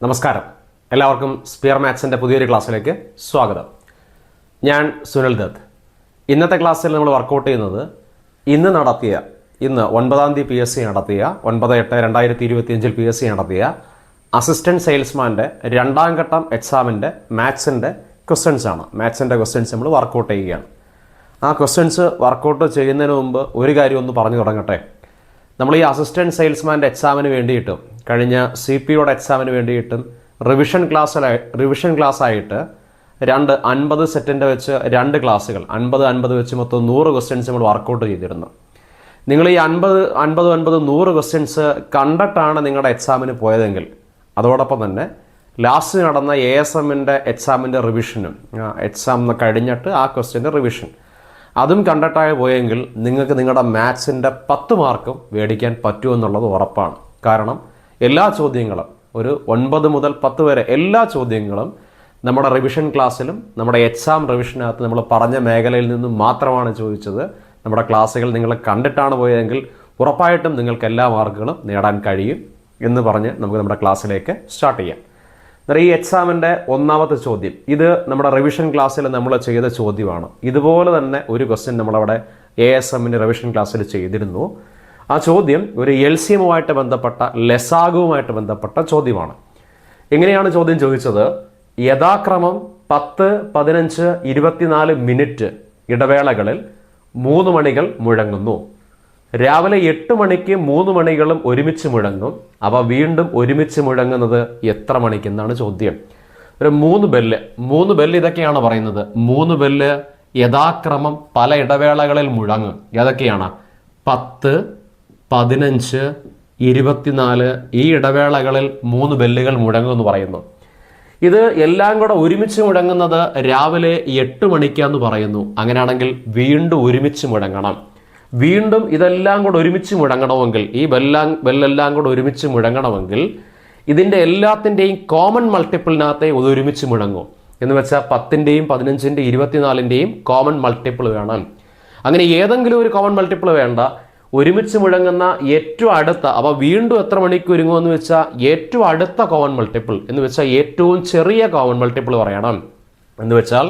നമസ്കാരം. എല്ലാവർക്കും സ്പിയർ മാത്സിൻ്റെ പുതിയൊരു ക്ലാസ്സിലേക്ക് സ്വാഗതം. ഞാൻ സുനിൽ ദത്ത്. ഇന്നത്തെ ക്ലാസ്സിൽ നമ്മൾ വർക്കൗട്ട് ചെയ്യുന്നത് ഇന്ന് 9-ാം തീയതി PSC നടത്തിയ 9/8/2025 PSC നടത്തിയ അസിസ്റ്റൻറ്റ് സെയിൽസ്മാൻ്റെ 2ാം ഘട്ടം എക്സാമിൻ്റെ മാത്സിൻ്റെ ക്വസ്റ്റ്യൻസ് ആണ്. മാത്സിൻ്റെ ക്വസ്റ്റ്യൻസ് നമ്മൾ വർക്കൗട്ട് ചെയ്യുകയാണ്. ആ ക്വസ്റ്റ്യൻസ് വർക്കൗട്ട് ചെയ്യുന്നതിന് മുമ്പ് ഒരു കാര്യം ഒന്ന് പറഞ്ഞു തുടങ്ങട്ടെ. നമ്മൾ ഈ അസിസ്റ്റൻറ്റ് സെയിൽസ്മാൻ്റെ എക്സാമിന് വേണ്ടിയിട്ടും കഴിഞ്ഞ CPOയുടെ എക്സാമിന് വേണ്ടിയിട്ടും റിവിഷൻ ക്ലാസ് ആയിട്ട് 50 സെറ്റിൻ്റെ വെച്ച് 2 ക്ലാസ്സുകൾ 50 വെച്ച് മൊത്തം 100 ക്വസ്റ്റ്യൻസ് നമ്മൾ വർക്കൗട്ട് ചെയ്തിരുന്നു. നിങ്ങൾ ഈ 100 ക്വസ്റ്റ്യൻസ് കണ്ടിട്ടാണ് നിങ്ങളുടെ എക്സാമിന് പോയതെങ്കിൽ അതോടൊപ്പം തന്നെ ലാസ്റ്റ് നടന്ന ASMൻ്റെ എക്സാമിൻ്റെ റിവിഷനും എക്സാം കഴിഞ്ഞിട്ട് ആ ക്വസ്റ്റ്യൻ്റെ റിവിഷൻ അതും കണ്ടിട്ടായി പോയെങ്കിൽ നിങ്ങൾക്ക് നിങ്ങളുടെ മാത്സിൻ്റെ 10 മാർക്കും മേടിക്കാൻ പറ്റുമെന്നുള്ളത് ഉറപ്പാണ്. കാരണം എല്ലാ ചോദ്യങ്ങളും ഒരു 9 മുതൽ 10 വരെ എല്ലാ ചോദ്യങ്ങളും നമ്മുടെ റിവിഷൻ ക്ലാസ്സിലും നമ്മുടെ എക്സാം റിവിഷനകത്ത് നമ്മൾ പറഞ്ഞ മേഖലയിൽ നിന്നും മാത്രമാണ് ചോദിച്ചത്. നമ്മുടെ ക്ലാസ്സുകൾ നിങ്ങൾ കണ്ടിട്ടാണ് പോയതെങ്കിൽ ഉറപ്പായിട്ടും നിങ്ങൾക്ക് എല്ലാ മാർക്കുകളും നേടാൻ കഴിയും എന്ന് പറഞ്ഞ് നമുക്ക് നമ്മുടെ ക്ലാസ്സിലേക്ക് സ്റ്റാർട്ട് ചെയ്യാം. എന്നാൽ ഈ എക്സാമിൻ്റെ 1ാമത്തെ ചോദ്യം ഇത് നമ്മുടെ റിവിഷൻ ക്ലാസ്സിൽ നമ്മൾ ചെയ്ത ചോദ്യമാണ്. ഇതുപോലെ തന്നെ ഒരു ക്വസ്റ്റ്യൻ നമ്മളവിടെ ASMൻ്റെ റിവിഷൻ ക്ലാസ്സിൽ ചെയ്തിരുന്നു. ആ ചോദ്യം ഒരു LCMുമായിട്ട് ബന്ധപ്പെട്ട ലസാഗുവുമായിട്ട് ബന്ധപ്പെട്ട ചോദ്യമാണ്. എങ്ങനെയാണ് ചോദ്യം ചോദിച്ചത്? യഥാക്രമം 10, 15, 24 മിനിറ്റ് ഇടവേളകളിൽ 3 മണികൾ മുഴങ്ങുന്നു. രാവിലെ 8 മണിക്ക് 3 മണികളും ഒരുമിച്ച് മുഴങ്ങും. അവ വീണ്ടും ഒരുമിച്ച് മുഴങ്ങുന്നത് എത്ര മണിക്കെന്നാണ് ചോദ്യം. ഒരു 3 ബെല്ല് ഇതൊക്കെയാണ് പറയുന്നത്. 3 ബെല്ല് യഥാക്രമം പല ഇടവേളകളിൽ മുഴങ്ങും. ഏതൊക്കെയാണ്? 10, 15, 24 ഈ ഇടവേളകളിൽ 3 ബെല്ലുകൾ മുഴങ്ങുമെന്ന് പറയുന്നു. ഇത് എല്ലാം കൂടെ ഒരുമിച്ച് മുഴങ്ങുന്നത് രാവിലെ 8 മണിക്കാന്ന് പറയുന്നു. അങ്ങനെയാണെങ്കിൽ വീണ്ടും ഒരുമിച്ച് മുഴങ്ങണം. വീണ്ടും ഇതെല്ലാം കൂടെ ഒരുമിച്ച് മുഴങ്ങണമെങ്കിൽ ഈ ബെല്ലെല്ലാം കൂടെ ഒരുമിച്ച് മുഴങ്ങണമെങ്കിൽ ഇതിൻ്റെ എല്ലാത്തിൻ്റെയും കോമൺ മൾട്ടിപ്പിളിനകത്തെ ഒരുമിച്ച് മുഴങ്ങും. എന്ന് വെച്ചാൽ 10ൻ്റെയും 15ൻ്റെയും 24ൻ്റെയും കോമൺ മൾട്ടിപ്പിൾ വേണം. അങ്ങനെ ഏതെങ്കിലും ഒരു കോമൺ മൾട്ടിപ്പിൾ വേണ്ട. ഒരുമിച്ച് മുഴങ്ങുന്ന ഏറ്റവും അടുത്ത അവ വീണ്ടും എത്ര മണിക്ക് ഒരുങ്ങുമെന്ന് വെച്ചാൽ ഏറ്റവും അടുത്ത കോമൺ മൾട്ടിപ്പിൾ എന്ന് വെച്ചാൽ ഏറ്റവും ചെറിയ കോമൺ മൾട്ടിപ്പിൾ പറയണം. എന്ന് വെച്ചാൽ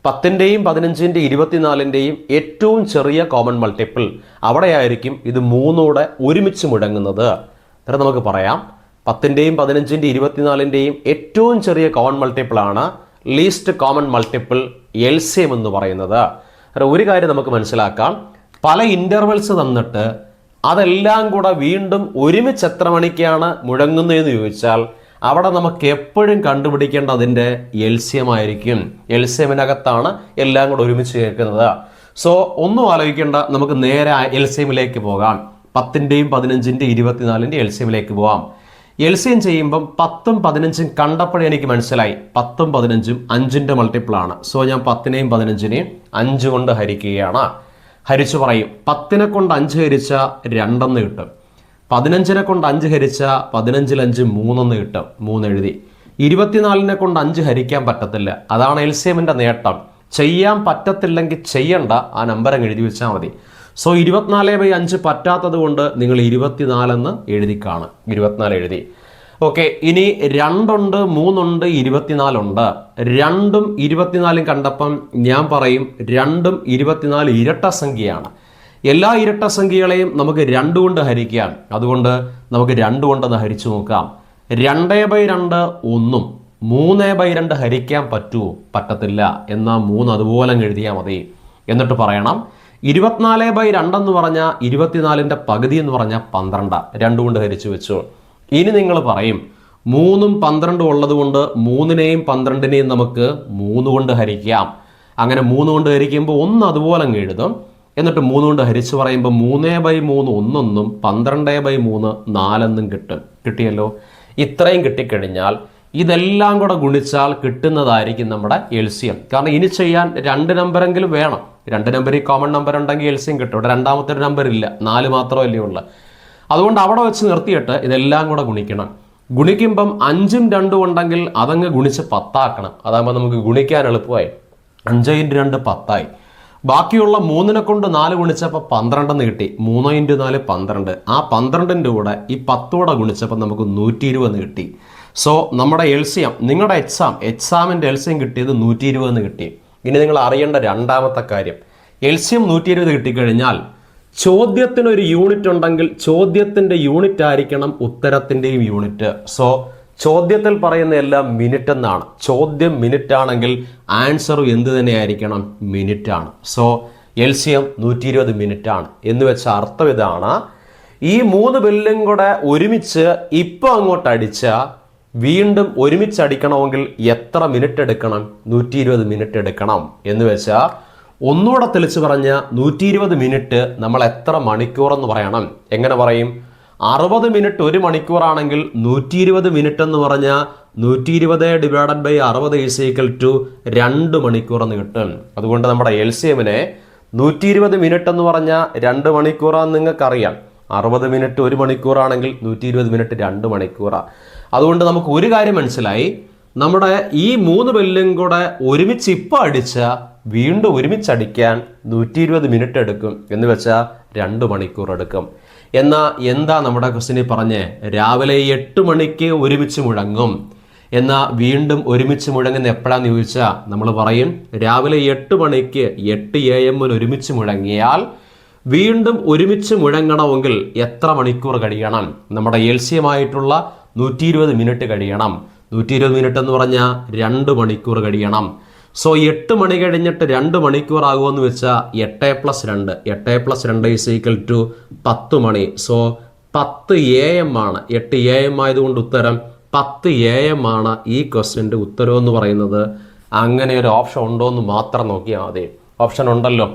10ൻ്റെയും 15ൻ്റെയും 24ൻ്റെയും ഏറ്റവും ചെറിയ കോമൺ മൾട്ടിപ്പിൾ അവിടെയായിരിക്കും ഇത് 3 ഒരുമിച്ച് മുഴങ്ങുന്നത്. അന്നേരം നമുക്ക് പറയാം 10ൻ്റെയും 15ൻ്റെയും 24ൻ്റെയും ഏറ്റവും ചെറിയ കോമൺ മൾട്ടിപ്പിൾ ആണ് ലീസ്റ്റ് കോമൺ മൾട്ടിപ്പിൾ LCM എന്ന് പറയുന്നത്. ഒരു കാര്യം നമുക്ക് മനസ്സിലാക്കാം. പല ഇൻ്റർവെൽസ് തന്നിട്ട് അതെല്ലാം കൂടെ വീണ്ടും ഒരുമിച്ച് എത്ര മണിക്കാണ് മുഴങ്ങുന്നതെന്ന് ചോദിച്ചാൽ അവിടെ നമുക്ക് എപ്പോഴും കണ്ടുപിടിക്കേണ്ട അതിൻ്റെ LCM ആയിരിക്കും. LCMനകത്താണ് എല്ലാം കൂടെ ഒരുമിച്ച് കേൾക്കുന്നത്. സോ ഒന്നും ആലോചിക്കേണ്ട, നമുക്ക് നേരെ LCMലേക്ക് പോകാം. 10ൻ്റെയും 15ൻ്റെയും 24ൻ്റെയും LCMലേക്ക് പോകാം. LCM ചെയ്യുമ്പം 10ഉം 15ഉം കണ്ടപ്പോഴേ എനിക്ക് മനസ്സിലായി 10ഉം 15ഉം 5ൻ്റെ മൾട്ടിപ്പിളാണ്. സോ ഞാൻ 10നെയും 15നെയും 5 കൊണ്ട് ഹരിക്കുകയാണ്. ഹരിച്ചു പറയും. 10നെ കൊണ്ട് 5 ഹരിച്ച 2 കിട്ടും. 15നെ കൊണ്ട് 5 ഹരിച്ച 15ൽ 5 3 കിട്ടും. 3 എഴുതി. 24നെ കൊണ്ട് 5 ഹരിക്കാൻ പറ്റത്തില്ല. അതാണ് LCMൻ്റെ നേട്ടം. ചെയ്യാൻ പറ്റത്തില്ലെങ്കിൽ ചെയ്യണ്ട, ആ നമ്പർ അങ്ങ് എഴുതി വെച്ചാൽ മതി. സോ 24/5 പറ്റാത്തത് കൊണ്ട് നിങ്ങൾ 24 എന്ന് എഴുതി കാണും. 24 എഴുതി. ഓക്കെ, ഇനി 2 ഉണ്ട്, 3 ഉണ്ട്, 24 ഉണ്ട്. 2ഉം 24ഉം കണ്ടപ്പം ഞാൻ പറയും 2ഉം 24 ഇരട്ട സംഖ്യയാണ്. എല്ലാ ഇരട്ട സംഖ്യകളെയും നമുക്ക് 2 കൊണ്ട് ഹരിക്കാം. അതുകൊണ്ട് നമുക്ക് 2 കൊണ്ടൊന്ന് ഹരിച്ചു നോക്കാം. 2/2 1ഉം 3/2 ഹരിക്കാൻ പറ്റുമോ? പറ്റത്തില്ല. എന്നാൽ 3 അതുപോലെ എഴുതിയാൽ മതി. എന്നിട്ട് പറയണം 24/2 എന്ന് പറഞ്ഞാൽ 24ൻ്റെ പകുതി എന്ന് പറഞ്ഞാൽ 12. 2 കൊണ്ട് ഹരിച്ചു വെച്ചു. ഇനി നിങ്ങൾ പറയും 3ഉം 12ഉം ഉള്ളത് കൊണ്ട് 3നെയും 12നെയും നമുക്ക് 3 കൊണ്ട് ഹരിക്കാം. അങ്ങനെ 3 കൊണ്ട് ഹരിക്കുമ്പോൾ 1 അതുപോലെ അങ്ങ് എഴുതും. എന്നിട്ട് 3 കൊണ്ട് ഹരിച്ച് പറയുമ്പോൾ 3/3 1 12/3 4 കിട്ടും. കിട്ടിയല്ലോ. ഇത്രയും കിട്ടിക്കഴിഞ്ഞാൽ ഇതെല്ലാം കൂടെ ഗുണിച്ചാൽ കിട്ടുന്നതായിരിക്കും നമ്മുടെ LCM. കാരണം ഇനി ചെയ്യാൻ 2 നമ്പറെങ്കിലും വേണം. 2 നമ്പറിൽ കോമൺ നമ്പർ ഉണ്ടെങ്കിൽ LCM കിട്ടും. ഇവിടെ രണ്ടാമത്തെ ഒരു നമ്പർ ഇല്ല, 4 മാത്രമല്ലേ ഉള്ളൂ. അതുകൊണ്ട് അവിടെ വെച്ച് നിർത്തിയിട്ട് ഇതെല്ലാം കൂടെ ഗുണിക്കണം. ഗുണിക്കുമ്പം 5ഉം 2ഉം ഉണ്ടെങ്കിൽ അതങ്ങ് ഗുണിച്ച് 10 ആക്കണം. അതാകുമ്പോൾ നമുക്ക് ഗുണിക്കാൻ എളുപ്പമായി. 5 × 2 10 ആയി. ബാക്കിയുള്ള 3നെ കൊണ്ട് 4 ഗുണിച്ചപ്പോൾ 12 എന്ന് കിട്ടി. 3 × 4 12. ആ 12ൻ്റെ കൂടെ ഈ 10 കൂടെ ഗുണിച്ചപ്പോൾ നമുക്ക് 120 എന്ന് കിട്ടി. സോ നമ്മുടെ LCM, നിങ്ങളുടെ എക്സാമിൻ്റെ LCM കിട്ടിയത് 120 കിട്ടി. ഇനി നിങ്ങൾ അറിയേണ്ട രണ്ടാമത്തെ കാര്യം, LCM 120 കിട്ടിക്കഴിഞ്ഞാൽ ചോദ്യത്തിനൊരു യൂണിറ്റ് ഉണ്ടെങ്കിൽ ചോദ്യത്തിൻ്റെ യൂണിറ്റ് ആയിരിക്കണം ഉത്തരത്തിൻ്റെയും യൂണിറ്റ്. സോ ചോദ്യത്തിൽ പറയുന്ന എല്ലാം മിനിറ്റ് എന്നാണ്. ചോദ്യം മിനിറ്റ് ആണെങ്കിൽ ആൻസറും എന്ത് തന്നെ ആയിരിക്കണം? മിനിറ്റ് ആണ്. സോ LCM 120 മിനിറ്റ് ആണ് എന്ന് വെച്ച അർത്ഥം ഇതാണ്, ഈ 3 ബെല്ലും കൂടെ ഒരുമിച്ച് ഇപ്പം അങ്ങോട്ട് അടിച്ചാൽ വീണ്ടും ഒരുമിച്ച് അടിക്കണമെങ്കിൽ എത്ര മിനിറ്റ് എടുക്കണം? 120 മിനിറ്റ് എടുക്കണം. എന്ന് വെച്ചാൽ ഒന്നുകൂടെ തെളിച്ച് പറഞ്ഞ 120 മിനിറ്റ് നമ്മൾ എത്ര മണിക്കൂർ എന്ന് പറയണം? എങ്ങനെ പറയും? 60 മിനിറ്റ് 1 മണിക്കൂറാണെങ്കിൽ 120 മിനിറ്റ് എന്ന് പറഞ്ഞാൽ 120 divided by 60 is equal to 2 മണിക്കൂർ എന്ന് കിട്ടും. അതുകൊണ്ട് നമ്മുടെ LCMനെ 120 മിനിറ്റ് എന്ന് പറഞ്ഞാൽ 2 മണിക്കൂറാന്ന് നിങ്ങൾക്കറിയാം. 60 മിനിറ്റ് 1 മണിക്കൂറാണെങ്കിൽ 120 മിനിറ്റ് 2 മണിക്കൂറാണ്. അതുകൊണ്ട് നമുക്ക് ഒരു കാര്യം മനസ്സിലായി, നമ്മുടെ ഈ 3 ബെല്ലും കൂടെ ഒരുമിച്ച് ഇപ്പം അടിച്ചാൽ വീണ്ടും ഒരുമിച്ചടിക്കാൻ 120 മിനിറ്റ് എടുക്കും. എന്ന് വെച്ചാൽ 2 മണിക്കൂർ എടുക്കും. എന്നാൽ എന്താ നമ്മുടെ ക്വസ്റ്റിനിൽ പറഞ്ഞേ? രാവിലെ 8 മണിക്ക് ഒരുമിച്ച് മുഴങ്ങും. എന്നാൽ വീണ്ടും ഒരുമിച്ച് മുഴങ്ങുന്ന എപ്പോഴാന്ന് ചോദിച്ചാൽ നമ്മൾ പറയും രാവിലെ 8 മണിക്ക് 8 AM ഒരുമിച്ച് മുഴങ്ങിയാൽ വീണ്ടും ഒരുമിച്ച് മുഴങ്ങണമെങ്കിൽ എത്ര മണിക്കൂർ കഴിയണം? നമ്മുടെ LCM ആയിട്ടുള്ള 120 മിനിറ്റ് കഴിയണം. 120 മിനിറ്റ് എന്ന് പറഞ്ഞാൽ 2 മണിക്കൂർ കഴിയണം. സോ 8 മണി കഴിഞ്ഞിട്ട് 2 മണിക്കൂർ ആകുമെന്ന് വെച്ചാൽ 8 + 2 8 + 2 ഈസ് ഈക്വൽ ടു 10 മണി. സോ 10 AM ആണ്. 8 AM ആയതുകൊണ്ട് ഉത്തരം 10 AM ആണ് ഈ ക്വസ്റ്റ്യൻ്റെ ഉത്തരം എന്ന് പറയുന്നത്. അങ്ങനെ ഒരു ഓപ്ഷൻ ഉണ്ടോ എന്ന് മാത്രം നോക്കിയാൽ മതി. ഓപ്ഷൻ ഉണ്ടല്ലോ.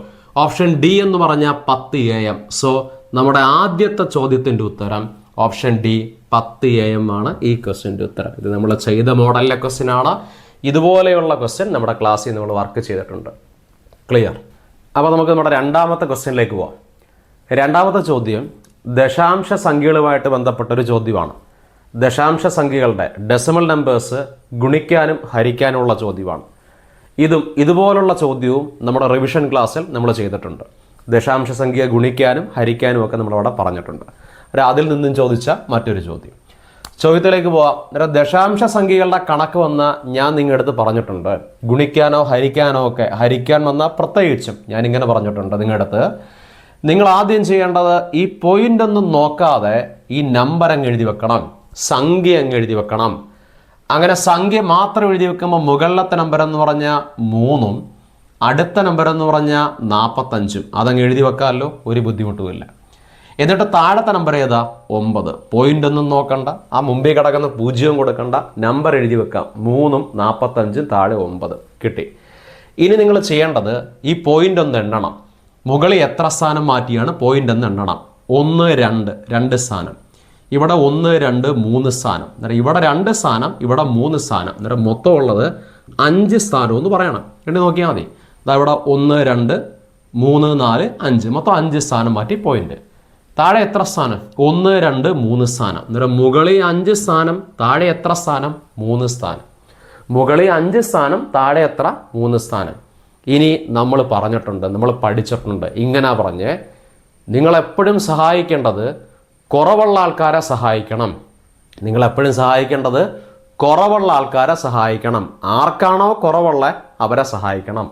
ഓപ്ഷൻ ഡി എന്ന് പറഞ്ഞാൽ 10 AM. സോ നമ്മുടെ ആദ്യത്തെ ചോദ്യത്തിൻ്റെ ഉത്തരം ഓപ്ഷൻ ഡി 10 AM ആണ് ഈ ക്വസ്റ്റ്യൻ്റെ ഉത്തരം. ഇത് നമ്മൾ ചെയ്ത മോഡലിലെ ക്വസ്റ്റ്യൻ ആണ്. ഇതുപോലെയുള്ള ക്വസ്റ്റ്യൻ നമ്മുടെ ക്ലാസ്സിൽ നമ്മൾ വർക്ക് ചെയ്തിട്ടുണ്ട്. ക്ലിയർ? അപ്പോൾ നമുക്ക് നമ്മുടെ രണ്ടാമത്തെ ക്വസ്റ്റ്യനിലേക്ക് പോവാം. രണ്ടാമത്തെ ചോദ്യം ദശാംശ സംഖ്യകളുമായിട്ട് ബന്ധപ്പെട്ടൊരു ചോദ്യമാണ്. ദശാംശ സംഖ്യകളുടെ ഡെസിമൽ നമ്പേഴ്സ് ഗുണിക്കാനും ഹരിക്കാനുമുള്ള ചോദ്യമാണ്. ഇതുപോലുള്ള ചോദ്യവും നമ്മുടെ റിവിഷൻ ക്ലാസ്സിൽ നമ്മൾ ചെയ്തിട്ടുണ്ട്. ദശാംശ സംഖ്യ ഗുണിക്കാനും ഹരിക്കാനും ഒക്കെ നമ്മളവിടെ പറഞ്ഞിട്ടുണ്ട്. അതിൽ നിന്നും ചോദിച്ച മറ്റൊരു ചോദ്യത്തിലേക്ക് പോവാം. ദശാംശ സംഖ്യകളുടെ കണക്ക് വന്ന ഞാൻ നിങ്ങളുടെ അടുത്ത് പറഞ്ഞിട്ടുണ്ട്. ഗുണിക്കാനോ ഹരിക്കാനോ ഒക്കെ, ഹരിക്കാൻ വന്ന പ്രത്യേകിച്ചും ഞാനിങ്ങനെ പറഞ്ഞിട്ടുണ്ട് നിങ്ങളുടെ അടുത്ത്. നിങ്ങൾ ആദ്യം ചെയ്യേണ്ടത് ഈ പോയിന്റ് ഒന്നും നോക്കാതെ ഈ നമ്പർ അങ്ങ് എഴുതി വെക്കണം, സംഖ്യ അങ്ങ് എഴുതി വെക്കണം. അങ്ങനെ സംഖ്യ മാത്രം എഴുതി വെക്കുമ്പോൾ മുകളിലത്തെ നമ്പർ എന്ന് പറഞ്ഞാൽ 3ഉം അടുത്ത നമ്പർ എന്ന് പറഞ്ഞാൽ 45ഉം അതങ്ങ് എഴുതി വെക്കാമല്ലോ, ഒരു ബുദ്ധിമുട്ടുമില്ല. എന്നിട്ട് താഴത്തെ നമ്പർ ഏതാ? 9. പോയിന്റ് ഒന്നും നോക്കണ്ട, ആ മുമ്പേ കിടക്കുന്ന 0 കൊടുക്കണ്ട, നമ്പർ എഴുതി വെക്കാം. 3ഉം 45ഉം താഴെ 9 കിട്ടി. ഇനി നിങ്ങൾ ചെയ്യേണ്ടത് ഈ പോയിന്റ് ഒന്ന് എണ്ണണം. മുകളിൽ എത്ര സ്ഥാനം മാറ്റിയാണ് പോയിന്റ് എന്ന് എണ്ണണം. 1 2 2 സ്ഥാനം, ഇവിടെ 1 2 3 സ്ഥാനം, അന്നേരം ഇവിടെ 2 സ്ഥാനം, ഇവിടെ 3 സ്ഥാനം, അന്നേരം മൊത്തം ഉള്ളത് 5 സ്ഥാനം എന്ന് പറയണം. എണ്ണി നോക്കിയാൽ മതി. അതാ ഇവിടെ 1 2 3 4 5, മൊത്തം 5 സ്ഥാനം മാറ്റി പോയിന്റ്. താഴെ എത്ര സ്ഥാനം? 1 2 3 സ്ഥാനം. അന്നേരം മുകളിൽ 5 സ്ഥാനം, താഴെ എത്ര സ്ഥാനം? 3 സ്ഥാനം. മുകളിൽ 5 സ്ഥാനം, താഴെ എത്ര? 3 സ്ഥാനം. ഇനി നമ്മൾ പറഞ്ഞിട്ടുണ്ട്, നമ്മൾ പഠിച്ചിട്ടുണ്ട്, ഇങ്ങനെ പറഞ്ഞ് നിങ്ങളെപ്പോഴും സഹായിക്കേണ്ടത് കുറവുള്ള ആൾക്കാരെ സഹായിക്കണം. നിങ്ങളെപ്പോഴും സഹായിക്കേണ്ടത് കുറവുള്ള ആൾക്കാരെ സഹായിക്കണം. ആർക്കാണോ കുറവുള്ള അവരെ സഹായിക്കണം.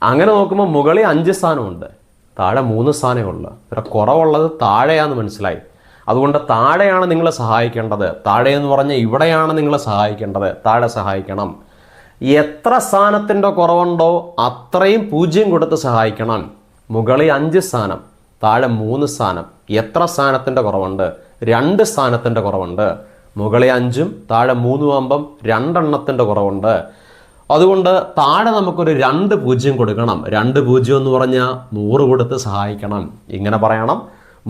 അങ്ങനെ നോക്കുമ്പോൾ മുകളിൽ 5 സ്ഥാനമുണ്ട്, താഴെ 3 സ്ഥാനമേ ഉള്ളൂ. ഇത്ര കുറവുള്ളത് താഴെയാന്ന് മനസ്സിലായി. അതുകൊണ്ട് താഴെയാണ് നിങ്ങൾ സഹായിക്കേണ്ടത്. താഴെ എന്ന് പറഞ്ഞാൽ ഇവിടെയാണ് നിങ്ങൾ സഹായിക്കേണ്ടത്. താഴെ സഹായിക്കണം. എത്ര സ്ഥാനത്തിൻ്റെ കുറവുണ്ടോ അത്രയും 0 കൊടുത്ത് സഹായിക്കണം. മുകളിൽ 5 സ്ഥാനം, താഴെ 3 സ്ഥാനം. എത്ര സ്ഥാനത്തിൻ്റെ കുറവുണ്ട്? 2 സ്ഥാനത്തിൻ്റെ കുറവുണ്ട്. മുകളിൽ 5ഉം താഴെ 3ഉം ആകുമ്പം 2 എണ്ണത്തിൻ്റെ കുറവുണ്ട്. അതുകൊണ്ട് താഴെ നമുക്കൊരു 2 0 കൊടുക്കണം. 2 0 എന്ന് പറഞ്ഞാൽ 100 കൊടുത്ത് സഹായിക്കണം. ഇങ്ങനെ പറയണം.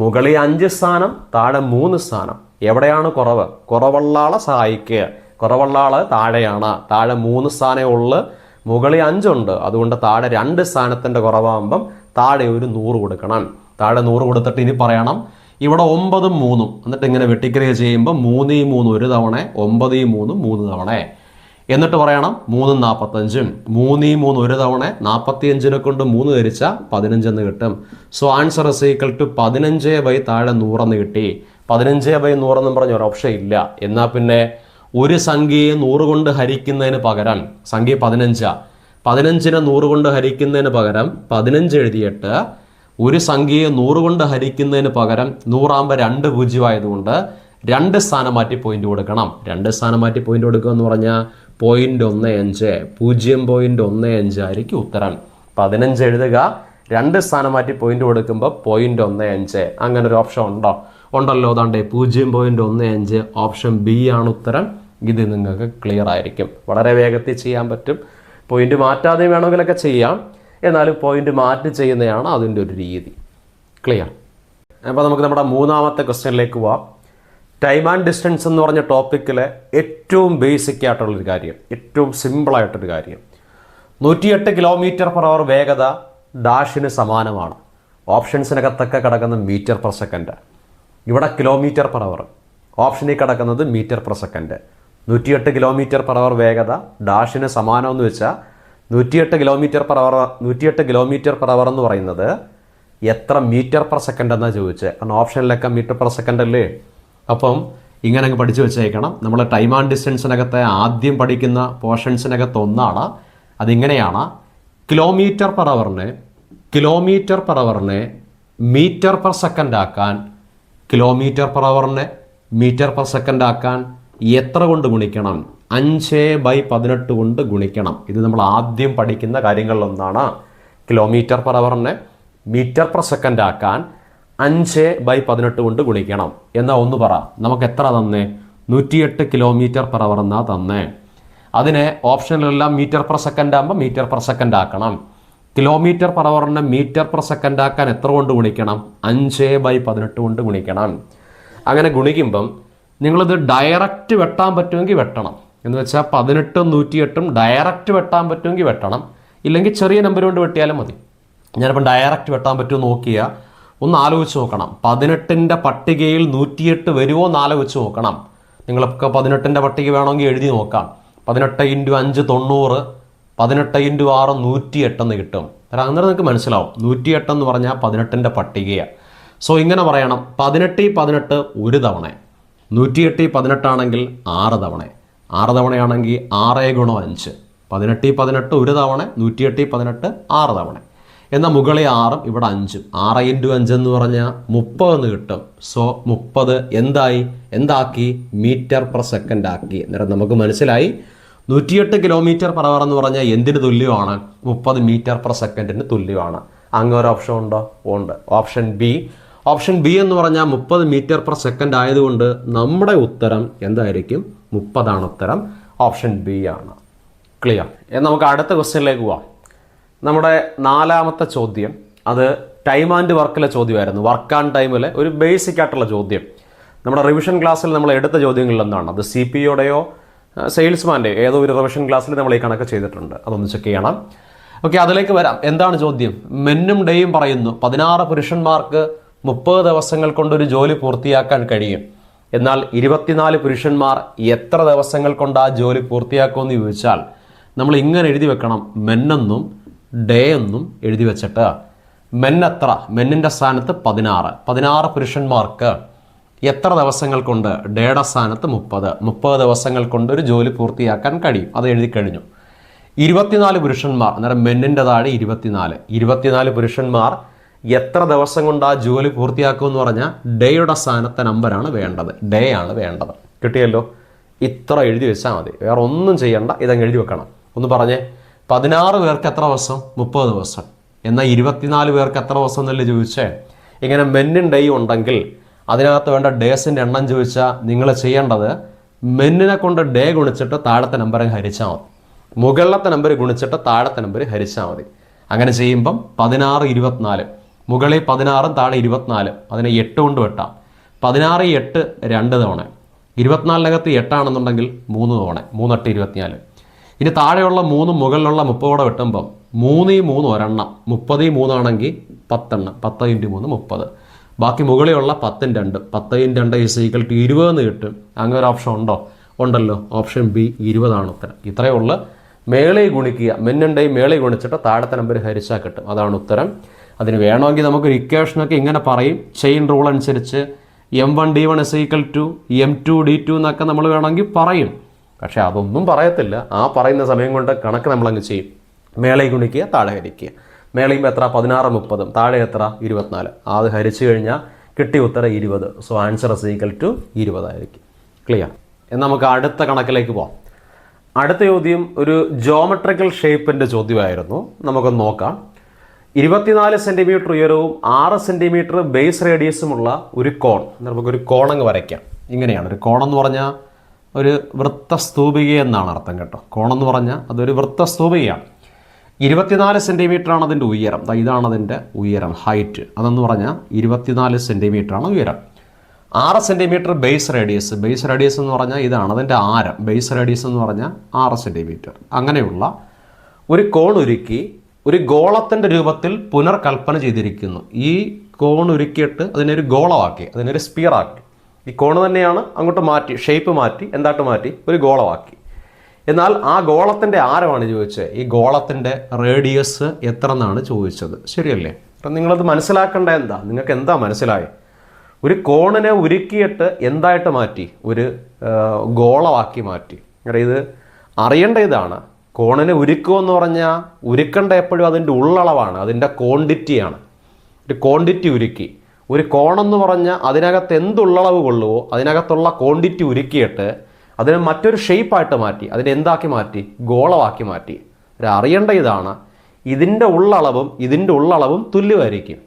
മുകളിൽ 5 സ്ഥാനം, താഴെ 3 സ്ഥാനം. എവിടെയാണ് കുറവ്? കുറവുള്ള ആളെ സഹായിക്കുക. കുറവുള്ള ആള് താഴെയാണ്. താഴെ 3 സ്ഥാനമേ ഉള്ളു, മുകളിൽ 5 ഉണ്ട്. അതുകൊണ്ട് താഴെ 2 സ്ഥാനത്തിൻ്റെ കുറവാകുമ്പം താഴെ ഒരു 100 കൊടുക്കണം. താഴെ 100 കൊടുത്തിട്ട് ഇനി പറയണം ഇവിടെ 9ഉം 3ഉം, എന്നിട്ട് ഇങ്ങനെ വെട്ടിക്രിയ ചെയ്യുമ്പോൾ 3 3 ഒരു തവണ, 9 3 3 തവണ. എന്നിട്ട് പറയണം 3 45ഉം, 3 3 ഒരു തവണ, 45നെ കൊണ്ട് 3 ഹരിച്ചാൽ 15 എന്ന് കിട്ടും. So answer is equal to 15 by താഴെ 100 എന്ന് കിട്ടി. 15 ബൈ 100 എന്നും പറഞ്ഞ ഒരു ഓപ്ഷൻ ഇല്ല. എന്നാൽ പിന്നെ ഒരു സംഖ്യയെ 100 കൊണ്ട് ഹരിക്കുന്നതിന് പകരം, സംഖ്യ 15, 15നെ 100 കൊണ്ട് ഹരിക്കുന്നതിന് പകരം 15 എഴുതിയിട്ട് ഒരു സംഖ്യയെ 100 കൊണ്ട് ഹരിക്കുന്നതിന് പകരം 100 ആകുമ്പോൾ 2 0 ആയതുകൊണ്ട് 2 സ്ഥാനം മാറ്റി പോയിന്റ് കൊടുക്കണം. 2 സ്ഥാനം മാറ്റി പോയിന്റ് കൊടുക്കുക എന്ന് പറഞ്ഞാൽ 0.15, 0.15 ആയിരിക്കും ഉത്തരം. 15 എഴുതുക, 2 സ്ഥാനം മാറ്റി പോയിന്റ് കൊടുക്കുമ്പോൾ 0.15. അങ്ങനെ ഒരു ഓപ്ഷൻ ഉണ്ടോ? ഉണ്ടല്ലോ. അതാണ്ടേ 0.15, ഓപ്ഷൻ ബി ആണ് ഉത്തരം. ഇത് നിങ്ങൾക്ക് ക്ലിയർ ആയിരിക്കും. വളരെ വേഗത്തിൽ ചെയ്യാൻ പറ്റും. പോയിന്റ് മാറ്റാതെ വേണമെങ്കിലൊക്കെ ചെയ്യാം, എന്നാലും പോയിന്റ് മാറ്റി ചെയ്യുന്നതാണ് അതിൻ്റെ ഒരു രീതി. ക്ലിയർ? അപ്പോൾ നമുക്ക് നമ്മുടെ മൂന്നാമത്തെ ക്വസ്റ്റ്യനിലേക്ക് പോവാം. ടൈം ആൻഡ് ഡിസ്റ്റൻസ് എന്ന് പറഞ്ഞ ടോപ്പിക്കിലെ ഏറ്റവും ബേസിക് ആയിട്ടുള്ളൊരു കാര്യം, ഏറ്റവും സിമ്പിളായിട്ടൊരു കാര്യം, 108 km/h വേഗത ഡാഷിന് സമാനമാണ്. ഓപ്ഷൻസിനകത്തൊക്കെ കിടക്കുന്ന മീറ്റർ/സെക്കൻഡ്, ഇവിടെ km/h, ഓപ്ഷനിൽ കിടക്കുന്നത് മീറ്റർ/സെക്കൻഡ്. 108 km/h വേഗത ഡാഷിന് സമാനമെന്ന് വെച്ചാൽ 108 km/h എന്ന് പറയുന്നത് എത്ര മീറ്റർ/സെക്കൻഡ് എന്നാണ് ചോദിച്ചത്. കാരണം ഓപ്ഷനിലൊക്കെ മീറ്റർ/സെക്കൻഡ് അല്ലേ. അപ്പം ഇങ്ങനെ അങ്ങ് പഠിച്ചു വെച്ചേക്കണം. നമ്മൾ ടൈം ആൻഡ് ഡിസ്റ്റൻസിനകത്തെ ആദ്യം പഠിക്കുന്ന പോർഷൻസിനകത്ത് ഒന്നാണ്. അതിങ്ങനെയാണ്: km/hനെ മീറ്റർ/സെക്കൻഡ് ആക്കാൻ, km/hനെ മീറ്റർ/സെക്കൻഡ് ആക്കാൻ എത്ര കൊണ്ട് ഗുണിക്കണം? 5/18 കൊണ്ട് ഗുണിക്കണം. ഇത് നമ്മൾ ആദ്യം പഠിക്കുന്ന കാര്യങ്ങളിലൊന്നാണ്. km/hനെ മീറ്റർ/സെക്കൻഡ് ആക്കാൻ 5/18 കൊണ്ട് ഗുണിക്കണം. എന്നാൽ ഒന്ന് പറ, നമുക്ക് എത്ര തന്നേ? 108 km/h എന്നാ തന്നേ. അതിനെ ഓപ്ഷനിലെല്ലാം മീറ്റർ/സെക്കൻഡ് ആകുമ്പോൾ മീറ്റർ/സെക്കൻഡ് ആക്കണം. km/hനെ മീറ്റർ/സെക്കൻഡ് ആക്കാൻ എത്ര കൊണ്ട് ഗുണിക്കണം? 5/18 കൊണ്ട് ഗുണിക്കണം. അങ്ങനെ ഗുണിക്കുമ്പം നിങ്ങളിത് ഡയറക്റ്റ് വെട്ടാൻ പറ്റുമെങ്കിൽ വെട്ടണം. എന്ന് വെച്ചാൽ 18ഉം 108ഉം ഡയറക്റ്റ് വെട്ടാൻ പറ്റുമെങ്കിൽ വെട്ടണം, ഇല്ലെങ്കിൽ ചെറിയ നമ്പർ കൊണ്ട് വെട്ടിയാലും മതി. ഞാനിപ്പം ഡയറക്റ്റ് വെട്ടാൻ പറ്റുമോ നോക്കിയാൽ ഒന്ന് ആലോചിച്ച് നോക്കണം. 18ൻ്റെ പട്ടികയിൽ 108 വരുമോ എന്ന് ആലോചിച്ച് നോക്കണം. നിങ്ങളൊക്കെ 18ൻ്റെ പട്ടിക വേണമെങ്കിൽ എഴുതി നോക്കാം. 18 × 5 90, 18 × 6 108 എന്ന് കിട്ടും. അന്നേരം നിങ്ങൾക്ക് മനസ്സിലാവും 108 എന്ന് പറഞ്ഞാൽ 18ൻ്റെ പട്ടികയാണ്. സോ ഇങ്ങനെ പറയണം: 18 ഒരു തവണ, 108 18 6 തവണ, 6 തവണയാണെങ്കിൽ 6 × 5, 18 ഒരു തവണ, 108 18 6 തവണ. എന്നാൽ മുകളിൽ 6ഉം ഇവിടെ 5ഉം, 6 × 5 എന്ന് പറഞ്ഞാൽ 30 എന്ന് കിട്ടും. സോ 30 എന്താക്കി? മീറ്റർ/സെക്കൻഡ് ആക്കി. അന്നേരം നമുക്ക് മനസ്സിലായി 108 km/h എന്ന് പറഞ്ഞാൽ എന്തിന് തുല്യമാണ്? 30 മീറ്റർ/സെക്കൻഡിന് തുല്യമാണ്. അങ്ങനെ ഒരു ഓപ്ഷൻ ഉണ്ടോ? ഉണ്ട്. ഓപ്ഷൻ ബി എന്ന് പറഞ്ഞാൽ 30 മീറ്റർ/സെക്കൻഡ് ആയതുകൊണ്ട് നമ്മുടെ ഉത്തരം എന്തായിരിക്കും? 30 ആണ് ഉത്തരം. ഓപ്ഷൻ ബി ആണ്. ക്ലിയർ? നമുക്ക് അടുത്ത ക്വസ്റ്റ്യനിലേക്ക് പോവാം. നമ്മുടെ നാലാമത്തെ ചോദ്യം അത് ടൈം ആൻഡ് വർക്കിലെ ചോദ്യമായിരുന്നു. വർക്ക് ആൻഡ് ടൈമിലെ ഒരു ബേസിക് ആയിട്ടുള്ള ചോദ്യം. നമ്മുടെ റിവിഷൻ ക്ലാസ്സിൽ നമ്മൾ എടുത്ത ചോദ്യങ്ങളിൽ ഒന്നാണ്. അത് CPOയുടെയോ സെയിൽസ്മാൻ്റെയോ ഏതോ ഒരു റിവിഷൻ ക്ലാസ്സിൽ നമ്മൾ ഈ കണക്ക് ചെയ്തിട്ടുണ്ട്. അതൊന്ന് ചെക്ക് ചെയ്യണം. ഓക്കെ, അതിലേക്ക് വരാം. എന്താണ് ചോദ്യം? മെന്നും ഡേയും പറയുന്നു 16 പുരുഷന്മാർക്ക് 30 ദിവസങ്ങൾ കൊണ്ടൊരു ജോലി പൂർത്തിയാക്കാൻ കഴിയും. എന്നാൽ 24 പുരുഷന്മാർ എത്ര ദിവസങ്ങൾ കൊണ്ട് ആ ജോലി പൂർത്തിയാക്കുമെന്ന് ചോദിച്ചാൽ നമ്മൾ ഇങ്ങനെ എഴുതി വെക്കണം: മെന്നെന്നും ഡേ എന്നും എഴുതി വെച്ചിട്ട് എത്ര? മെന്നിൻ്റെ സ്ഥാനത്ത് 16 പുരുഷന്മാർക്ക് എത്ര ദിവസങ്ങൾ കൊണ്ട്? ഡേയുടെ സ്ഥാനത്ത് 30 ദിവസങ്ങൾ കൊണ്ട് ഒരു ജോലി പൂർത്തിയാക്കാൻ കഴിയും. അത് എഴുതി കഴിഞ്ഞു. 24 പുരുഷന്മാർ, അന്നേരം മെന്നിൻ്റെ താഴെ 24 പുരുഷന്മാർ എത്ര ദിവസം കൊണ്ട് ആ ജോലി പൂർത്തിയാക്കുമെന്ന് പറഞ്ഞാൽ ഡേയുടെ സ്ഥാനത്തെ നമ്പറാണ് വേണ്ടത്. ഡേ ആണ് വേണ്ടത്. കിട്ടിയല്ലോ? ഇത്ര എഴുതി വെച്ചാൽ മതി, വേറെ ഒന്നും ചെയ്യണ്ട. ഇതങ്ങ് എഴുതി വെക്കണം. ഒന്ന് പറഞ്ഞേ, 16 പേർക്ക് എത്ര ദിവസം? 30 ദിവസം. എന്നാൽ 24 പേർക്ക് എത്ര ദിവസം എന്നല്ലേ ചോദിച്ചേ? ഇങ്ങനെ മെന്നും ഡേയും ഉണ്ടെങ്കിൽ അതിനകത്ത് വേണ്ട ഡേസിൻ്റെ എണ്ണം ചോദിച്ചാൽ നിങ്ങൾ ചെയ്യേണ്ടത് മെന്നിനെ കൊണ്ട് ഡേ ഗുണിച്ചിട്ട് താഴത്തെ നമ്പർ ഹരിച്ചാൽ മതി, മുകളിലത്തെ നമ്പർ ഗുണിച്ചിട്ട് താഴത്തെ നമ്പർ ഹരിച്ചാൽ മതി. അങ്ങനെ ചെയ്യുമ്പം 16 24, മുകളിൽ 16ഉം താഴെ 24, അതിനെ 8 കൊണ്ട് വെട്ടാം. 16 8 2 തവണ, 24നകത്ത് 8 ആണെന്നുണ്ടെങ്കിൽ 3 തവണ, 3 8 24. ഇനി താഴെയുള്ള 3 മുകളിലുള്ള 30 വെട്ടുമ്പം 3 3 ഒരെണ്ണം, 30 3 ആണെങ്കിൽ 10 എണ്ണം, 10 × 3 30. ബാക്കി മുകളിലുള്ള 10 2, 10 × 2 = 20 എന്ന് കിട്ടും. അങ്ങനെ ഒരു ഓപ്ഷൻ ഉണ്ടോ? ഉണ്ടല്ലോ. ഓപ്ഷൻ ബി 20 ആണ് ഉത്തരം. ഇത്രയേ ഉള്ളൂ. മേളെ ഗുണിക്കുക, മെന്നുണ്ടെങ്കിൽ മേളെ ഗുണിച്ചിട്ട് താഴത്തെ നമ്പർ ഹരിച്ചാൽ കിട്ടും. അതാണ് ഉത്തരം. അതിന് വേണമെങ്കിൽ നമുക്കൊരു ഇക്വേഷനൊക്കെ ഇങ്ങനെ പറയും. ചെയിൻ റൂൾ അനുസരിച്ച് M1D1 M2D2 എന്നൊക്കെ നമ്മൾ വേണമെങ്കിൽ പറയും. പക്ഷേ അതൊന്നും പറയത്തില്ല. ആ പറയുന്ന സമയം കൊണ്ട് കണക്ക് നമ്മളങ്ങ് ചെയ്യും. മേളയിൽ ഗുണിക്കുക, താഴെ ഹരിക്കുക. മേളയും എത്ര? 16 30, താഴെ എത്ര? 24. അത് ഹരിച്ചു കഴിഞ്ഞാൽ കിട്ടിയ ഉത്തരം 20. സോ ആൻസർ =20 ആയിരിക്കും. ക്ലിയർ? എന്നാൽ നമുക്ക് അടുത്ത കണക്കിലേക്ക് പോകാം. അടുത്ത ചോദ്യം ഒരു ജോമെട്രിക്കൽ ഷേപ്പിൻ്റെ ചോദ്യമായിരുന്നു. നമുക്കൊന്ന് നോക്കാം. 24 സെൻറ്റിമീറ്റർ ഉയരവും 6 സെൻറ്റിമീറ്റർ ബേസ് റേഡിയസുമുള്ള ഒരു കോൺ. നമുക്കൊരു കോണങ്ങ് വരയ്ക്കാം. ഇങ്ങനെയാണ്. ഒരു കോണെന്ന് പറഞ്ഞാൽ ഒരു വൃത്തസ്തൂപിക എന്നാണ് അർത്ഥം കേട്ടോ. കോണെന്ന് പറഞ്ഞാൽ അതൊരു വൃത്തസ്തൂപികയാണ്. 24 സെൻറ്റിമീറ്റർ ആണ് അതിൻ്റെ ഉയരം. ഇതാണ് അതിൻ്റെ ഉയരം, ഹൈറ്റ്. അതെന്ന് പറഞ്ഞാൽ 24 സെൻറ്റിമീറ്റർ ആണ് ഉയരം. 6 centimetre base radius. Base radius എന്ന് പറഞ്ഞാൽ ഇതാണ് അതിൻ്റെ ആരം. ബേസ് റേഡിയസ് എന്ന് പറഞ്ഞാൽ 6 സെൻറ്റിമീറ്റർ. അങ്ങനെയുള്ള ഒരു കോൺ ഉരുക്കി ഒരു ഗോളത്തിൻ്റെ രൂപത്തിൽ പുനർകൽപ്പന ചെയ്തിരിക്കുന്നു. ഈ കോൺ ഉരുക്കിയിട്ട് അതിനൊരു ഗോളമാക്കി, അതിനൊരു സ്പിയറാക്കി. ഈ കോണ് തന്നെയാണ് അങ്ങോട്ട് മാറ്റി, ഷേപ്പ് മാറ്റി, എന്തായിട്ട് മാറ്റി, ഒരു ഗോളമാക്കി. എന്നാൽ ആ ഗോളത്തിൻ്റെ ആരമാണ് ചോദിച്ചത്. ഈ ഗോളത്തിൻ്റെ റേഡിയസ് എത്ര എന്നാണ് ചോദിച്ചത്. ശരിയല്ലേ? അപ്പം നിങ്ങളത് മനസ്സിലാക്കേണ്ട എന്താ? നിങ്ങൾക്ക് എന്താ മനസ്സിലായത്? ഒരു കോണിനെ ഉരുക്കിയിട്ട് എന്തായിട്ട് മാറ്റി? ഒരു ഗോളമാക്കി മാറ്റി. ഇത് അറിയേണ്ട ഇതാണ്. കോണിനെ ഉരുക്കുമെന്ന് പറഞ്ഞാൽ ഉരുക്കേണ്ട എപ്പോഴും അതിൻ്റെ ഉള്ളളവാണ്, അതിൻ്റെ ക്വാണ്ടിറ്റിയാണ്. ഒരു ക്വാണ്ടിറ്റി ഉരുക്കി. ഒരു കോണെന്ന് പറഞ്ഞാൽ അതിനകത്ത് എന്തുള്ളളവ് കൊള്ളുവോ അതിനകത്തുള്ള ക്വാണ്ടിറ്റി ഉരുക്കിയിട്ട് അതിനെ മറ്റൊരു ഷേപ്പായിട്ട് മാറ്റി, അതിനെ എന്താക്കി മാറ്റി? ഗോളമാക്കി മാറ്റി. അറിയേണ്ട ഇതാണ്, ഇതിൻ്റെ ഉള്ളളവും തുല്യമായിരിക്കും.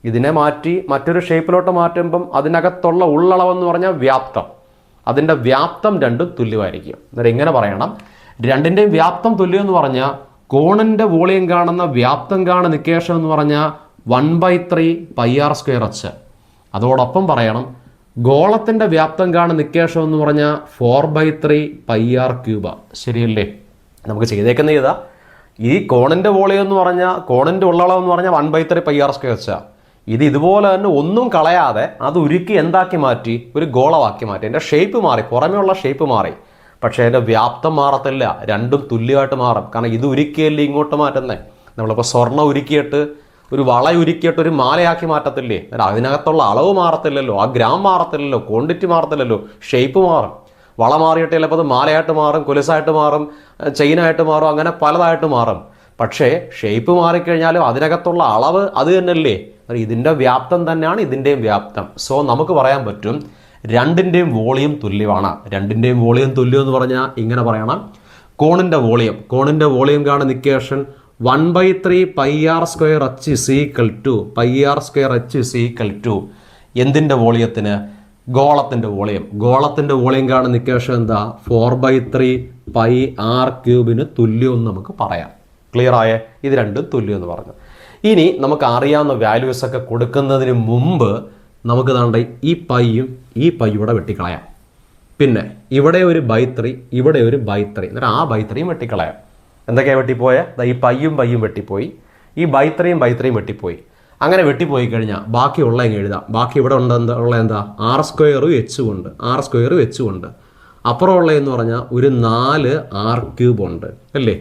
ഇതിനെ മാറ്റി മറ്റൊരു ഷേപ്പിലോട്ട് മാറ്റുമ്പം അതിനകത്തുള്ള ഉള്ളളവെന്ന് പറഞ്ഞാൽ വ്യാപ്തം, അതിൻ്റെ വ്യാപ്തം രണ്ടും തുല്യമായിരിക്കും. അന്നേരം ഇങ്ങനെ പറയണം, രണ്ടിൻ്റെയും വ്യാപ്തം തുല്യം എന്ന് പറഞ്ഞാൽ കോണിൻ്റെ വോളിയം കാണുന്ന വ്യാപ്തം കാണുന്ന ഇക്വേഷൻ എന്ന് പറഞ്ഞാൽ 1/3 πr²h. അതോടൊപ്പം പറയണം ഗോളത്തിൻ്റെ വ്യാപ്തം കാണുന്ന ഇക്വേഷൻ എന്ന് പറഞ്ഞാൽ 4/3 πr³. ശരിയല്ലേ? നമുക്ക് ചെയ്തേക്കുന്ന ഇതാ, ഈ കോണിൻ്റെ വോളിയം എന്ന് പറഞ്ഞാൽ, കോണിൻ്റെ ഉള്ളളവ് എന്ന് പറഞ്ഞാൽ 1/3 πr²h. ഇത് ഇതുപോലെ തന്നെ ഒന്നും കളയാതെ അത് ഉരുക്കി എന്താക്കി മാറ്റി? ഒരു ഗോളമാക്കി മാറ്റി. എൻ്റെ ഷേപ്പ് മാറി, പുറമേയുള്ള ഷേപ്പ് മാറി, പക്ഷേ അതിൻ്റെ വ്യാപ്തം മാറത്തില്ല. രണ്ടും തുല്യമായിട്ട് മാറും. കാരണം ഇത് ഉരുക്കിയല്ലേ ഇങ്ങോട്ട് മാറ്റുന്നത്. നമ്മളിപ്പോൾ സ്വർണ്ണം ഉരുക്കിയിട്ട് ഒരു വള ഉരുക്കിയിട്ട് ഒരു മാലയാക്കി മാറ്റത്തില്ലേ? അതിനകത്തുള്ള അളവ് മാറത്തില്ലല്ലോ, ആ ഗ്രാം മാറത്തില്ലല്ലോ, ക്വാണ്ടിറ്റി മാറത്തില്ലല്ലോ, ഷേപ്പ് മാറും. വള മാറിയിട്ട് ചിലപ്പോൾ അത് മാലയായിട്ട് മാറും, കൊലുസായിട്ട് മാറും, ചെയിനായിട്ട് മാറും, അങ്ങനെ പലതായിട്ട് മാറും. പക്ഷേ ഷേപ്പ് മാറിക്കഴിഞ്ഞാലും അതിനകത്തുള്ള അളവ് അത് തന്നെയല്ലേ? ഇതിൻ്റെ വ്യാപ്തം തന്നെയാണ് ഇതിൻ്റെയും വ്യാപ്തം. സോ നമുക്ക് പറയാൻ പറ്റും രണ്ടിൻ്റെയും വോളിയം തുല്യമാണ്. രണ്ടിൻ്റെയും വോളിയം തുല്യം എന്ന് പറഞ്ഞാൽ ഇങ്ങനെ പറയണം, കോണിൻ്റെ വോളിയം കാണുന്ന ഇക്വേഷൻ 1/3 πr²h = എന്തിൻ്റെ വോളിയത്തിന്? ഗോളത്തിൻ്റെ വോളിയം കാണുന്ന ഇക്വേഷൻ എന്താ? 4/3 πr³ തുല്യം എന്ന് നമുക്ക് പറയാം. ക്ലിയർ ആയേ? ഇത് രണ്ടും തുല്യം എന്ന് പറഞ്ഞു. ഇനി നമുക്ക് അറിയാവുന്ന വാല്യൂസ് ഒക്കെ കൊടുക്കുന്നതിന് മുമ്പ് നമുക്ക് ദാണ്ട ഈ പൈ ഇവിടെ വെട്ടിക്കളയാം. പിന്നെ ഇവിടെ ഒരു /3, ഇവിടെ ഒരു /3. എന്നിട്ട് ആ /3 വെട്ടിക്കളയാം. എന്തൊക്കെയാണ് വെട്ടിപ്പോയ? ഈ പയ്യും വെട്ടിപ്പോയി, ഈ /3 വെട്ടിപ്പോയി. അങ്ങനെ വെട്ടിപ്പോയി കഴിഞ്ഞാൽ ബാക്കിയുള്ള ഇങ്ങ് എഴുതാം. ബാക്കി ഇവിടെ ഉള്ള എന്താ? r² കൊണ്ട് അപ്പുറമുള്ളതെന്ന് പറഞ്ഞാൽ ഒരു 4r³ ഉണ്ട് അല്ലേ?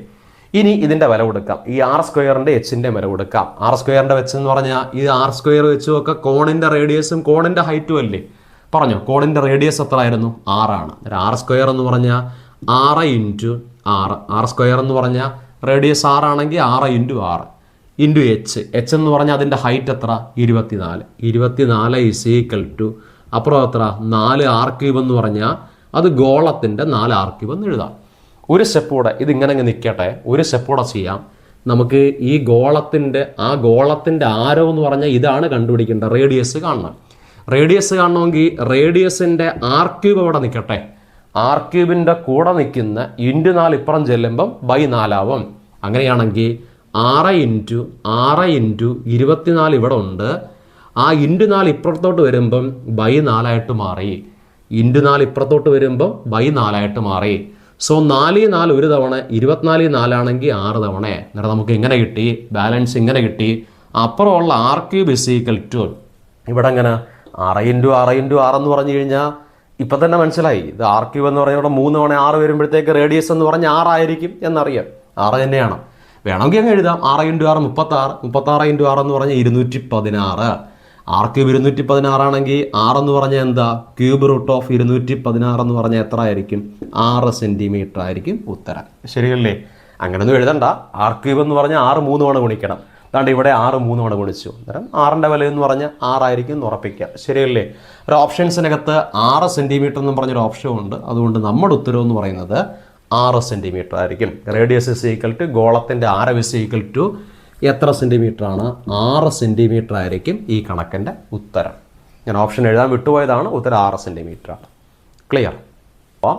ഇനി ഇതിൻ്റെ വില കൊടുക്കാം. ഈ r²ൻ്റെ h-ൻ്റെ വില കൊടുക്കാം. r²ൻ്റെ വെച്ചെന്ന് പറഞ്ഞാൽ ഈ r² വെച്ചും ഒക്കെ കോണിൻ്റെ റേഡിയസും കോണിൻ്റെ ഹൈറ്റും അല്ലേ? പറഞ്ഞോ, കോണിൻ്റെ റേഡിയസ് എത്ര ആയിരുന്നു? 6 ആണ്. r² എന്ന് പറഞ്ഞാൽ 6 × 6. r² എന്ന് പറഞ്ഞാൽ റേഡിയസ് 6 ആണെങ്കിൽ 6 × 6 × h എന്ന് പറഞ്ഞാൽ അതിൻ്റെ ഹൈറ്റ് എത്ര? 24 അപ്പുറം എത്ര? 4r³ എന്ന് പറഞ്ഞാൽ അത് ഗോളത്തിൻ്റെ 4r³ എന്ന് എഴുതാം. ഒരു സ്റ്റെപ്പ് കൂടെ ഇതിങ്ങനെ അങ്ങ് നിൽക്കട്ടെ, ഒരു സ്റ്റെപ്പ് കൂടെ ചെയ്യാം. നമുക്ക് ഈ ഗോളത്തിൻ്റെ ആരം എന്ന് പറഞ്ഞാൽ ഇതാണ് കണ്ടുപിടിക്കേണ്ടത്. റേഡിയസ് കാണണമെങ്കിൽ റേഡിയസിൻ്റെ r³ ഇവിടെ നിൽക്കട്ടെ. r³ കൂടെ നിൽക്കുന്ന × 4 ഇപ്പുറം ചെല്ലുമ്പം /4 ആവും. അങ്ങനെയാണെങ്കിൽ 6 × 24 ഇവിടെ ഉണ്ട്. ആ × 4 ഇപ്പുറത്തോട്ട് വരുമ്പം /4 ആയിട്ട് മാറി. × 4 ഇപ്പുറത്തോട്ട് വരുമ്പം /4 ആയിട്ട് മാറി. സോ 4 × 4 ഒരു തവണ, 24 × 4 ആണെങ്കിൽ 6 തവണ. എന്നിട്ട് നമുക്ക് ഇങ്ങനെ കിട്ടി, ബാലൻസ് ഇങ്ങനെ കിട്ടി. അപ്പുറമുള്ള r³ ഇവിടെ എങ്ങനെ 6 × 6 × 6 എന്ന് പറഞ്ഞു കഴിഞ്ഞാൽ ഇപ്പം തന്നെ മനസ്സിലായി. ഇത് r³ എന്ന് പറഞ്ഞാൽ ഇവിടെ 3 തവണ 6 വരുമ്പോഴത്തേക്ക് റേഡിയസ് എന്ന് പറഞ്ഞാൽ 6 ആയിരിക്കും എന്നറിയാം. 6 തന്നെയാണ്. വേണമെങ്കിൽ അങ്ങ് എഴുതാം. 6 × 6 36, 36 × 6 എന്ന് പറഞ്ഞാൽ 216. R³ 216 ആണെങ്കിൽ എന്ന് പറഞ്ഞാൽ എന്താ, ക്യൂബ് റൂട്ട് ഓഫ് 216 എന്ന് പറഞ്ഞാൽ എത്ര ആയിരിക്കും, 6 സെൻറ്റിമീറ്റർ ആയിരിക്കും ഉത്തരം. ശരിയല്ലേ? അങ്ങനെയൊന്നും എഴുതണ്ട. R³ എന്ന് പറഞ്ഞാൽ 6 3 തവണ ഗുണിക്കണം. അതാണ്ട് ഇവിടെ 6 3 തവണ ഗുണിച്ചു. അന്നേരം 6ൻ്റെ വില എന്ന് പറഞ്ഞാൽ 6 ആയിരിക്കും എന്ന് ഉറപ്പിക്കുക. ശരിയല്ലേ? ഒരു ഓപ്ഷൻസിനകത്ത് 6 സെൻറ്റിമീറ്റർ എന്ന് പറഞ്ഞൊരു ഓപ്ഷൻ ഉണ്ട്. അതുകൊണ്ട് നമ്മുടെ ഉത്തരം എന്ന് പറയുന്നത് 6 സെൻറ്റിമീറ്റർ ആയിരിക്കും. റേഡിയസ് ഇസ് ഈക്വൽ ടു, ഗോളത്തിൻ്റെ ആരം ഇസ് ഈക്വൽ ടു എത്ര സെൻറ്റിമീറ്റർ ആണ്, 6 സെൻറ്റിമീറ്റർ ആയിരിക്കും ഈ കണക്കിൻ്റെ ഉത്തരം. ഞാൻ ഓപ്ഷൻ എഴുതാൻ വിട്ടുപോയതാണ്. ഉത്തരം 6 സെൻറ്റിമീറ്റർ ആണ്. ക്ലിയർ? അപ്പോൾ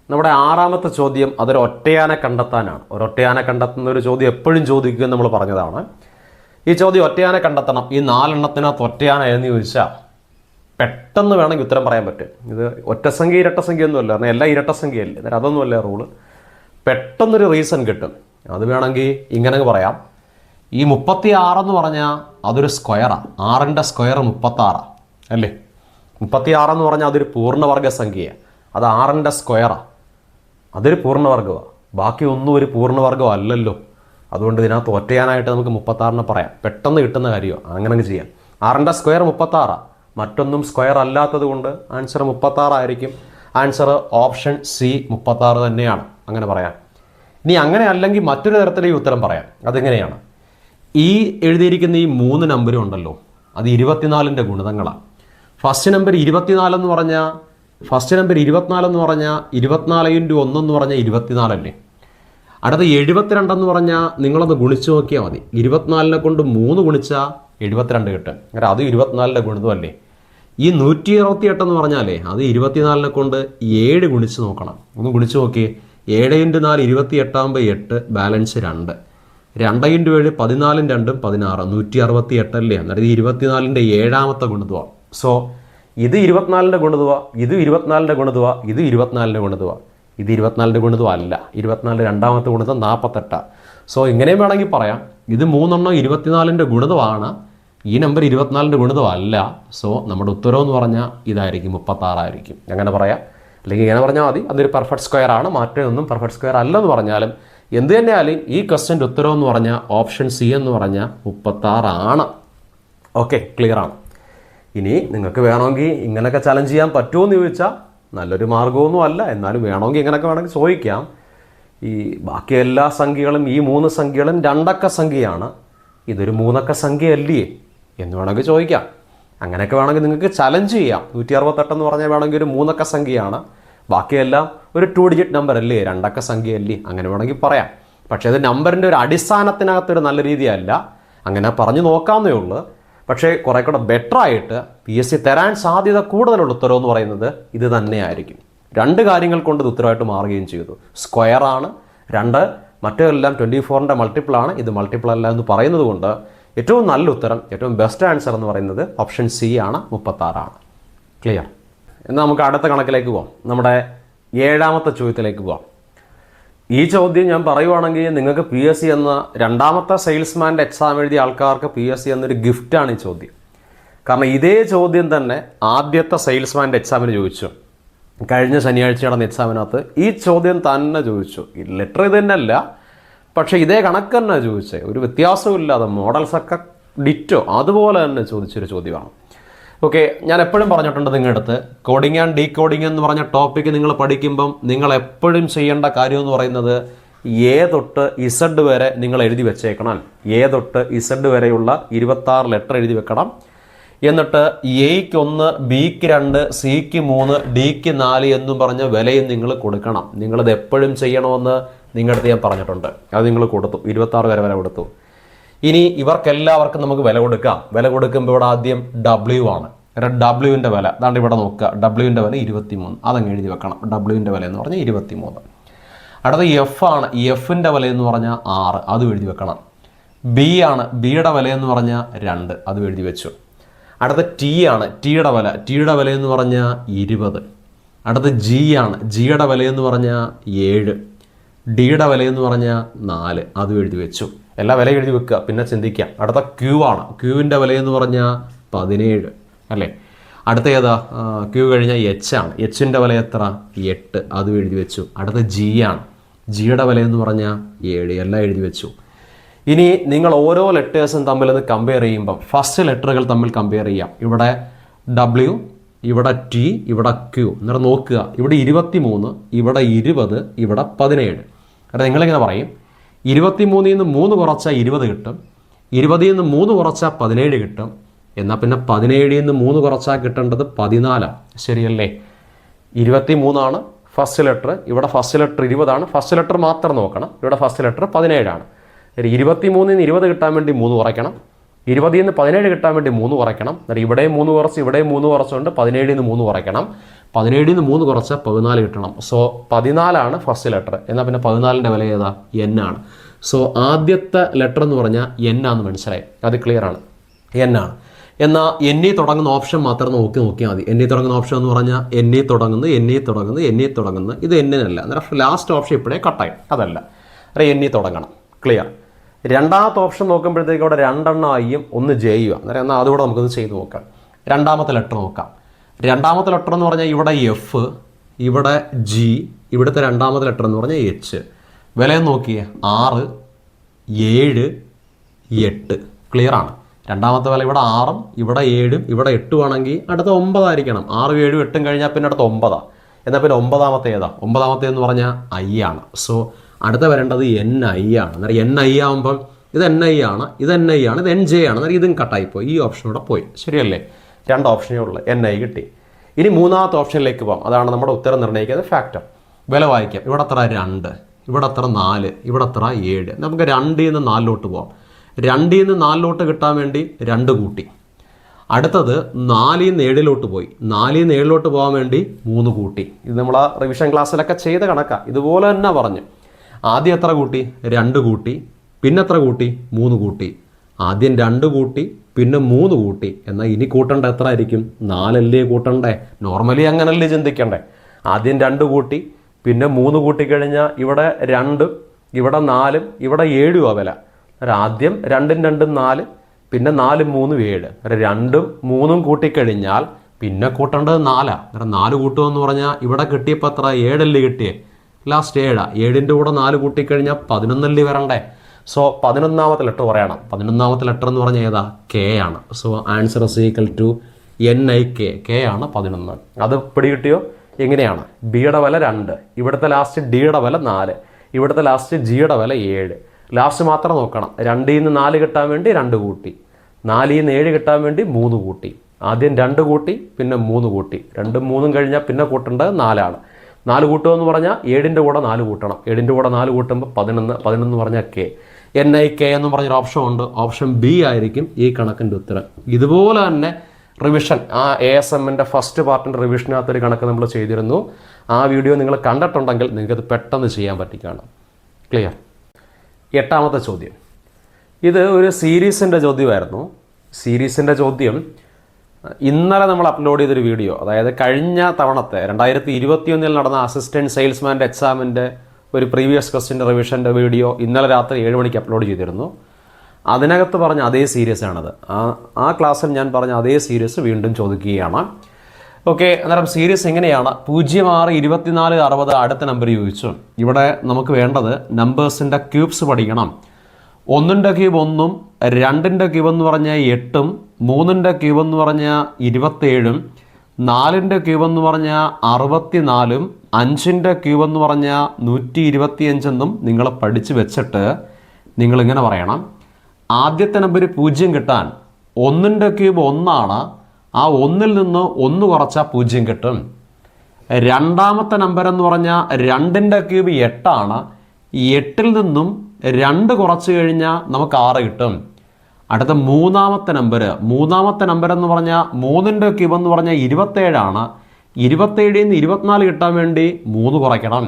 നമ്മുടെ 6ാമത്തെ ചോദ്യം അതൊരു ഒറ്റയാനെ കണ്ടെത്താനാണ്. ഒരു ഒറ്റയാനെ കണ്ടെത്തുന്ന ഒരു ചോദ്യം എപ്പോഴും ചോദിക്കുക നമ്മൾ പറഞ്ഞതാണ്. ഈ ചോദ്യം ഒറ്റയാനെ കണ്ടെത്തണം. ഈ 4 എണ്ണത്തിനകത്ത് ഒറ്റയാന എന്ന് ചോദിച്ചാൽ പെട്ടെന്ന് വേണമെങ്കിൽ ഉത്തരം പറയാൻ പറ്റും. ഇത് ഒറ്റസംഖ്യ ഇരട്ടസംഖ്യ ഒന്നുമല്ല, കാരണം എല്ലാം ഇരട്ടസംഖ്യയല്ലേ. അന്നേരം അതൊന്നുമല്ല റൂള്. പെട്ടെന്നൊരു റീസൺ കിട്ടും. അത് വേണമെങ്കിൽ ഇങ്ങനെ പറയാം. ഈ 36 എന്ന് പറഞ്ഞാൽ അതൊരു സ്ക്വയറാണ്. 6ൻ്റെ സ്ക്വയർ 36 അല്ലേ? 36 എന്ന് പറഞ്ഞാൽ അതൊരു പൂർണ്ണവർഗ സംഖ്യയാണ്. അത് 6ൻ്റെ സ്ക്വയറാണ്. അതൊരു പൂർണ്ണവർഗമാണ്. ബാക്കി ഒന്നും ഒരു പൂർണ്ണവർഗം അല്ലല്ലോ. അതുകൊണ്ട് ഇതിനകത്ത് ഒറ്റയാനായിട്ട് നമുക്ക് 36 പറയാം. പെട്ടെന്ന് കിട്ടുന്ന കാര്യമോ, അങ്ങനെ ചെയ്യാം. 6ൻ്റെ സ്ക്വയർ 36, മറ്റൊന്നും സ്ക്വയർ അല്ലാത്തത് കൊണ്ട് ആൻസർ 36 ആയിരിക്കും. ആൻസർ ഓപ്ഷൻ സി 36 തന്നെയാണ്. അങ്ങനെ പറയാം. ഇനി അങ്ങനെ അല്ലെങ്കിൽ മറ്റൊരു തരത്തിൽ ഈ ഉത്തരം പറയാം. അതെങ്ങനെയാണ്? ഈ എഴുതിയിരിക്കുന്ന ഈ 3 നമ്പരും ഉണ്ടല്ലോ, അത് 24ൻ്റെ ഗുണിതങ്ങളാണ്. ഫസ്റ്റ് നമ്പർ 24 എന്ന് പറഞ്ഞാൽ 24 ഇൻറ്റു 1 എന്ന് പറഞ്ഞാൽ 24 അല്ലേ? അടുത്ത 72 എന്ന് പറഞ്ഞാൽ നിങ്ങളത് ഗുണിച്ച് നോക്കിയാൽ മതി. 24നെ കൊണ്ട് 3 ഗുണിച്ചാൽ 72 കിട്ടും. കാരണം അത് 24ൻ്റെ ഗുണിതമല്ലേ. ഈ 128 എന്ന് പറഞ്ഞാലേ അത് 24നെ കൊണ്ട് 7 ഗുണിച്ച് നോക്കണം. ഒന്ന് ഗുണിച്ച് നോക്കി. 7 ഇൻറ്റു 4 28 ആകുമ്പോൾ 8, ബാലൻസ് 2. 2 ഇൻറ്റു 7 14 2 16, 168 അല്ലേ? അന്നേരം ഇത് 24ൻ്റെ 7ാമത്തെ ഗുണിതമാണ്. സോ ഇത് 24ൻ്റെ ഗുണിതമാണ്, ഇത് 24ൻ്റെ ഗുണിതമാണ്, ഇത് 24ൻ്റെ ഗുണിതമാണ്. ഇത് 24ൻ്റെ ഗുണിതം അല്ല. 24 രണ്ടാമത്തെ ഗുണിതം 48. സോ ഇങ്ങനെയും വേണമെങ്കിൽ പറയാം. ഇത് 3 എണ്ണം 24ൻ്റെ ഗുണിതമാണ്. ഈ നമ്പർ 24ൻ്റെ ഗുണിതമല്ല. സോ നമ്മുടെ ഉത്തരം എന്ന് പറഞ്ഞാൽ ഇതായിരിക്കും, 36 ആയിരിക്കും. അങ്ങനെ പറയാം. അല്ലെങ്കിൽ ഇങ്ങനെ പറഞ്ഞാൽ മതി. അതൊരു പെർഫെക്റ്റ് സ്ക്വയർ ആണ്, മറ്റൊന്നും പെർഫെക്റ്റ് സ്ക്വയർ അല്ലെന്ന് പറഞ്ഞാലും എന്ത് തന്നെയാലും ഈ ക്വസ്റ്റ്യൻ്റെ ഉത്തരം എന്ന് പറഞ്ഞാൽ ഓപ്ഷൻ സി എന്ന് പറഞ്ഞാൽ 36 ആണ്. ഓക്കെ, ക്ലിയർ ആണ്. ഇനി നിങ്ങൾക്ക് വേണമെങ്കിൽ ഇങ്ങനെയൊക്കെ ചലഞ്ച് ചെയ്യാൻ പറ്റുമോ എന്ന് ചോദിച്ചാൽ നല്ലൊരു മാർഗമൊന്നും അല്ല. എന്നാലും വേണമെങ്കിൽ ഇങ്ങനെയൊക്കെ വേണമെങ്കിൽ ചോദിക്കാം. ഈ ബാക്കി എല്ലാ സംഖ്യകളും, ഈ 3 സംഖ്യകളും 2 അക്ക സംഖ്യയാണ്, ഇതൊരു 3 അക്ക സംഖ്യയല്ലേ എന്ന് വേണമെങ്കിൽ ചോദിക്കാം. അങ്ങനെയൊക്കെ വേണമെങ്കിൽ നിങ്ങൾക്ക് ചലഞ്ച് ചെയ്യാം. 168 എന്ന് പറഞ്ഞാൽ വേണമെങ്കിൽ ഒരു 3 അക്ക സംഖ്യയാണ്, ബാക്കിയെല്ലാം ഒരു 2 ഡിജിറ്റ് നമ്പർ അല്ലേ, 2 അക്ക സംഖ്യയല്ലേ, അങ്ങനെ വേണമെങ്കിൽ പറയാം. പക്ഷേ അത് നമ്പറിൻ്റെ ഒരു അടിസ്ഥാനത്തിനകത്തൊരു നല്ല രീതിയല്ല. അങ്ങനെ പറഞ്ഞു നോക്കാവുന്നേ ഉള്ളൂ. പക്ഷേ കുറെ കൂടെ ബെറ്റർ ആയിട്ട് PSC തരാൻ സാധ്യത കൂടുതലുള്ള ഉത്തരം എന്ന് പറയുന്നത് ഇത് തന്നെയായിരിക്കും. 2 കാര്യങ്ങൾ കൊണ്ട് ഇത് ഉത്തരവായിട്ട് മാറുകയും ചെയ്തു. സ്ക്വയർ ആണ്, 2 മറ്റെല്ലാം 24ൻ്റെ മൾട്ടിപ്പിൾ ആണ്, ഇത് മൾട്ടിപ്പിൾ അല്ല എന്ന് പറയുന്നത് കൊണ്ട് ഏറ്റവും നല്ല ഉത്തരം, ഏറ്റവും ബെസ്റ്റ് ആൻസർ എന്ന് പറയുന്നത് ഓപ്ഷൻ സി ആണ്, 36 ആണ്. ക്ലിയർ? എന്നാൽ നമുക്ക് അടുത്ത കണക്കിലേക്ക് പോകാം. നമ്മുടെ 7ാമത്തെ ചോദ്യത്തിലേക്ക് പോകാം. ഈ ചോദ്യം ഞാൻ പറയുവാണെങ്കിൽ നിങ്ങൾക്ക് PSC എന്ന 2ാമത്തെ സെയിൽസ്മാൻ്റെ എക്സാം എഴുതിയ ആൾക്കാർക്ക് PSC എന്നൊരു ഗിഫ്റ്റാണ് ഈ ചോദ്യം. കാരണം ഇതേ ചോദ്യം തന്നെ ആദ്യത്തെ സെയിൽസ്മാൻ്റെ എക്സാമിന് ചോദിച്ചു. കഴിഞ്ഞ ശനിയാഴ്ച നടന്ന എക്സാമിനകത്ത് ഈ ചോദ്യം തന്നെ ചോദിച്ചു. ലെറ്റർ ഇത് തന്നെ അല്ല, പക്ഷേ ഇതേ കണക്ക് തന്നെ ചോദിച്ചത്, ഒരു വ്യത്യാസവും ഇല്ലാതെ, മോഡൽസൊക്കെ ഡിറ്റോ അതുപോലെ തന്നെ ചോദിച്ചൊരു ചോദ്യമാണ്. ഓക്കെ, ഞാൻ എപ്പോഴും പറഞ്ഞിട്ടുണ്ട് നിങ്ങളുടെ അടുത്ത്, കോഡിങ് ആൻഡ് ഡീകോഡിങ് എന്ന് പറഞ്ഞ ടോപ്പിക്ക് നിങ്ങൾ പഠിക്കുമ്പം നിങ്ങൾ എപ്പോഴും ചെയ്യേണ്ട കാര്യം എന്ന് പറയുന്നത് A തൊട്ട് Z വരെ നിങ്ങൾ എഴുതി വെച്ചേക്കണം. A തൊട്ട് Z വരെയുള്ള 26 ലെറ്റർ എഴുതി വെക്കണം. എന്നിട്ട് Aക്ക് 1, Bക്ക് 2, Cക്ക് 3, Dക്ക് 4 എന്നും പറഞ്ഞ വിലയും നിങ്ങൾ കൊടുക്കണം. നിങ്ങളത് എപ്പോഴും ചെയ്യണമെന്ന് നിങ്ങളുടെ അടുത്ത് ഞാൻ പറഞ്ഞിട്ടുണ്ട്. അത് നിങ്ങൾ കൊടുത്തു, 26 വരെ വില കൊടുത്തു. ഇനി ഇവർക്കെല്ലാവർക്കും നമുക്ക് വില കൊടുക്കാം. വില കൊടുക്കുമ്പോൾ ഇവിടെ ആദ്യം W ആണ്. ഡബ്ല്യുവിൻ്റെ വില അതാണ്ട് ഇവിടെ നോക്കുക. ഡബ്ല്യുവിൻ്റെ വില 23, അതങ്ങ് എഴുതി വെക്കണം. ഡബ്ല്യുവിൻ്റെ വില എന്ന് പറഞ്ഞാൽ 23. അടുത്ത F ആണ്. Fൻ്റെ വില എന്ന് പറഞ്ഞാൽ 6, അത് എഴുതി വെക്കണം. B ആണ്. Bയുടെ വില എന്ന് പറഞ്ഞാൽ 2, അത് എഴുതി വെച്ചു. അടുത്ത T ആണ്. Tയുടെ വില എന്ന് പറഞ്ഞാൽ 20. അടുത്ത G ആണ്. Gയുടെ വില എന്ന് പറഞ്ഞാൽ 7. Dയുടെ വില എന്ന് പറഞ്ഞാൽ 4, അത് എഴുതി വെച്ചു. എല്ലാ വില എഴുതി വെക്കുക, പിന്നെ ചിന്തിക്കാം. അടുത്ത Q ആണ്. Qവിൻ്റെ വില എന്ന് പറഞ്ഞാൽ 17 അല്ലേ. അടുത്ത ഏതാ? Q കഴിഞ്ഞാൽ H ആണ്. Hൻ്റെ വില എത്ര? 8, അതും എഴുതി വെച്ചു. അടുത്ത G ആണ്. Gയുടെ വില എന്ന് പറഞ്ഞാൽ 7, എല്ലാം എഴുതി വെച്ചു. ഇനി നിങ്ങൾ ഓരോ ലെറ്റേഴ്സും തമ്മിൽ കമ്പയർ ചെയ്യുമ്പോൾ ഫസ്റ്റ് ലെറ്ററുകൾ തമ്മിൽ കമ്പയർ ചെയ്യാം. ഇവിടെ W, ഇവിടെ T, ഇവിടെ Q. എന്നിട്ട് നോക്കുക, ഇവിടെ 23, ഇവിടെ 20, ഇവിടെ 17. അതായത് നിങ്ങളിങ്ങനെ പറയും 23 നിന്ന് 3 കുറച്ചാൽ 20 കിട്ടും, 20 നിന്ന് 3 കുറച്ചാൽ 17 കിട്ടും. എന്നാൽ പിന്നെ 17 നിന്ന് 3 കുറച്ചാൽ കിട്ടേണ്ടത് 14. ശരിയല്ലേ? 23 ഫസ്റ്റ് ലെറ്റർ, ഇവിടെ ഫസ്റ്റ് ലെറ്റർ 20. ഫസ്റ്റ് ലെറ്റർ മാത്രം നോക്കണം. ഇവിടെ ഫസ്റ്റ് ലെറ്റർ 17. 23 നിന്ന് 20 കിട്ടാൻ വേണ്ടി 3 കുറയ്ക്കണം, 20 നിന്ന് 17 കിട്ടാൻ വേണ്ടി 3 കുറയ്ക്കണം. എന്നിട്ട് ഇവിടെയും 3 കുറച്ച് ഇവിടെയും 3 കുറച്ചുകൊണ്ട് 17 നിന്ന് 3 കുറയ്ക്കണം. 17 നിന്ന് 3 കുറച്ചാൽ 14 കിട്ടണം. So 14 first letter. എന്നാൽ പിന്നെ 14ൻ്റെ വില ഏതാ? N ആണ്. സോ ആദ്യത്തെ ലെറ്റർ എന്ന് പറഞ്ഞാൽ N ആണെന്ന് മനസ്സിലായി. അത് ക്ലിയർ ആണ്, N ആണ്. എന്നാൽ N തുടങ്ങുന്ന ഓപ്ഷൻ മാത്രം നോക്കിയാൽ മതി. N തുടങ്ങുന്ന ഓപ്ഷൻ എന്ന് പറഞ്ഞാൽ N തുടങ്ങുന്നു. ഇത് N അല്ല. അന്നേരം ലാസ്റ്റ് ഓപ്ഷൻ ഇപ്പോഴേ കട്ടായി. അതല്ല, N തുടങ്ങണം. ക്ലിയർ. രണ്ടാമത്തെ ഓപ്ഷൻ നോക്കുമ്പോഴത്തേക്ക് അവിടെ 2 Iയും 1 Jയും. അന്നേരം എന്നാൽ അതുകൂടെ നമുക്കൊന്ന് ചെയ്ത് നോക്കാം. രണ്ടാമത്തെ ലെറ്റർ നോക്കാം. രണ്ടാമത്തെ ലെറ്റർ എന്ന് പറഞ്ഞാൽ ഇവിടെ F, ഇവിടെ G, ഇവിടുത്തെ രണ്ടാമത്തെ ലെറ്റർ എന്ന് പറഞ്ഞാൽ H. വിലയും നോക്കിയേ, 6, 7, 8. ക്ലിയർ ആണ്. രണ്ടാമത്തെ വില ഇവിടെ 6ഉം ഇവിടെ 7ഉം ഇവിടെ 8ഉം ആണെങ്കിൽ അടുത്ത 9 ആയിരിക്കണം. 6, 7, 8 കഴിഞ്ഞാൽ പിന്നെ അടുത്ത 9. എന്നാൽ പിന്നെ 9ാമത്തെ ഏതാ? 9ാമത്തെ എന്ന് പറഞ്ഞാൽ I ആണ്. സോ അടുത്ത വരേണ്ടത് NI ആണ്. അന്നേരം NI ആകുമ്പം ഇത് NI ആണ്, ഇത് NI ആണ്, ഇത് NJ ആണ്. അന്നേരം ഇതും കട്ടായിപ്പോയി, ഈ ഓപ്ഷനൂടെ പോയി. ശരിയല്ലേ? 2 ഓപ്ഷനേ ഉള്ളൂ. NI കിട്ടി. ഇനി മൂന്നാമത്തെ ഓപ്ഷനിലേക്ക് പോകാം. അതാണ് നമ്മുടെ ഉത്തരം നിർണ്ണയിക്കുന്നത് ഫാക്ടർ. വില വായിക്കാം. ഇവിടെ എത്ര? 2, ഇവിടെ എത്ര? 4, ഇവിടെ എത്ര? 7. നമുക്ക് 2 നിന്ന് 4 പോകാം. 2 നിന്ന് 4 കിട്ടാൻ വേണ്ടി 2 കൂട്ടി. അടുത്തത് 4 നിന്ന് 7 പോയി. 4 നിന്ന് 7 പോകാൻ വേണ്ടി 3 കൂട്ടി. ഇത് നമ്മൾ ആ റിവിഷൻ ക്ലാസ്സിലൊക്കെ ചെയ്ത കണക്കാണ്. ഇതുപോലെ തന്നെ പറഞ്ഞു. ആദ്യം എത്ര കൂട്ടി? 2 കൂട്ടി. പിന്നെ എത്ര കൂട്ടി? 3 കൂട്ടി. ആദ്യം 2 കൂട്ടി, പിന്നെ 3 കൂട്ടി. എന്നാൽ ഇനി കൂട്ടേണ്ട എത്ര ആയിരിക്കും? 4 അല്ലേ കൂട്ടണ്ടേ? നോർമലി അങ്ങനല്ലേ ചിന്തിക്കണ്ടേ? ആദ്യം 2 കൂട്ടി, പിന്നെ 3 കൂട്ടിക്കഴിഞ്ഞാൽ ഇവിടെ 2, ഇവിടെ 4, ഇവിടെ 7 വില. ആദ്യം 2ഉം 2ഉം 4, പിന്നെ 4ഉം 3ഉം 7. 2ഉം 3ഉം കൂട്ടിക്കഴിഞ്ഞാൽ പിന്നെ കൂട്ടേണ്ടത് 4. 4 കൂട്ടുമെന്ന് പറഞ്ഞാൽ ഇവിടെ കിട്ടിയപ്പോൾ എത്ര? 7 അല്ലേ കിട്ടിയേ? ലാസ്റ്റ് 7. 7ൻ്റെ കൂടെ 4 കൂട്ടിക്കഴിഞ്ഞാൽ 11 അല്ലേ വരണ്ടേ? സോ 11ാമത്തെ ലെറ്റർ പറയണം. 11ാമത്തെ ലെറ്റർ എന്ന് പറഞ്ഞാൽ ഏതാ? K ആണ്. So answer is equal to NIK. K ആണ് 11. അത് പിടികിട്ടിയോ? എങ്ങനെയാണ്? ബിയുടെ വില 2, ഇവിടുത്തെ ലാസ്റ്റ് ഡിയുടെ വില 4, ഇവിടുത്തെ ലാസ്റ്റ് ജിയുടെ വില 7. ലാസ്റ്റ് മാത്രം നോക്കണം. 2 നിന്ന് 4 കിട്ടാൻ വേണ്ടി 2 കൂട്ടി, 4 നിന്ന് 7 കിട്ടാൻ വേണ്ടി 3 കൂട്ടി. ആദ്യം 2 കൂട്ടി, പിന്നെ 3 കൂട്ടി. 2ഉം 3ഉം കഴിഞ്ഞാൽ പിന്നെ കൂട്ടേണ്ടത് 4 ആണ്. 4 കൂട്ടുമെന്ന് പറഞ്ഞാൽ 7ൻ്റെ കൂടെ 4 കൂട്ടണം. 7ൻ്റെ കൂടെ 4 കൂട്ടുമ്പോൾ 11 പറഞ്ഞാൽ K. NIK എന്ന് പറഞ്ഞൊരു ഓപ്ഷൻ ഉണ്ട്. ഓപ്ഷൻ B ആയിരിക്കും ഈ കണക്കിൻ്റെ ഉത്തരം. ഇതുപോലെ തന്നെ റിവിഷൻ, ആ ASMൻ്റെ ഫസ്റ്റ് പാർട്ടിൻ്റെ റിവിഷനകത്തൊരു കണക്ക് നമ്മൾ ചെയ്തിരുന്നു. ആ വീഡിയോ നിങ്ങൾ കണ്ടിട്ടുണ്ടെങ്കിൽ നിങ്ങൾക്കത് പെട്ടെന്ന് ചെയ്യാൻ പറ്റിക്കാണ്. ക്ലിയർ? 8ാമത്തെ ചോദ്യം. ഇത് ഒരു സീരീസിൻ്റെ ചോദ്യമായിരുന്നു. സീരീസിൻ്റെ ചോദ്യം ഇന്നലെ നമ്മൾ അപ്ലോഡ് ചെയ്തൊരു വീഡിയോ, അതായത് കഴിഞ്ഞ തവണത്തെ 2021 നടന്ന അസിസ്റ്റൻറ്റ് സെയിൽസ്മാൻ്റെ എക്സാമിൻ്റെ ഒരു പ്രീവിയസ് ക്വസ്റ്റ്യൻ്റെ റിവിഷൻ്റെ വീഡിയോ ഇന്നലെ രാത്രി 7 മണിക്ക് അപ്ലോഡ് ചെയ്തിരുന്നു. അതിനകത്ത് പറഞ്ഞ അതേ സീരീസ് ആണത്. ആ ക്ലാസ്സിൽ ഞാൻ പറഞ്ഞ അതേ സീരീസ് വീണ്ടും ചോദിക്കുകയാണ്. ഓക്കെ, അന്നേരം സീരീസ് എങ്ങനെയാണ്? 06, 24, 60 അടുത്ത നമ്പർ ചോദിച്ചു. ഇവിടെ നമുക്ക് വേണ്ടത് നമ്പേഴ്സിൻ്റെ ക്യൂബ്സ് പഠിക്കണം. 1ൻ്റെ ക്യൂബ് 1ഉം, 2ൻ്റെ ക്യൂബ് എന്ന് പറഞ്ഞാൽ 8ഉം, 3ൻ്റെ ക്യൂബ് എന്ന് പറഞ്ഞാൽ 27ഉം, 4ൻ്റെ ക്യൂബ് എന്ന് പറഞ്ഞാൽ 64ഉം, 5ൻ്റെ ക്യൂബ് എന്ന് പറഞ്ഞാൽ 125 നിങ്ങൾ പഠിച്ച് വെച്ചിട്ട് നിങ്ങളിങ്ങനെ പറയണം. ആദ്യത്തെ നമ്പർ 0 കിട്ടാൻ 1ൻ്റെ ക്യൂബ് 1 ആണ്. ആ 1ൽ നിന്ന് 1 കുറച്ചാൽ 0 കിട്ടും. രണ്ടാമത്തെ നമ്പർ എന്ന് പറഞ്ഞാൽ 2ൻ്റെ ക്യൂബ് 8 ആണ്. 8ൽ നിന്നും 2 കുറച്ച് കഴിഞ്ഞാൽ നമുക്ക് 6 കിട്ടും. അടുത്ത മൂന്നാമത്തെ നമ്പർ എന്ന് പറഞ്ഞാൽ 3ൻ്റെ ക്യൂബ് എന്ന് പറഞ്ഞാൽ 27 ആണ്. 27ൽ നിന്ന് 24 കിട്ടാൻ വേണ്ടി 3 കുറയ്ക്കണം.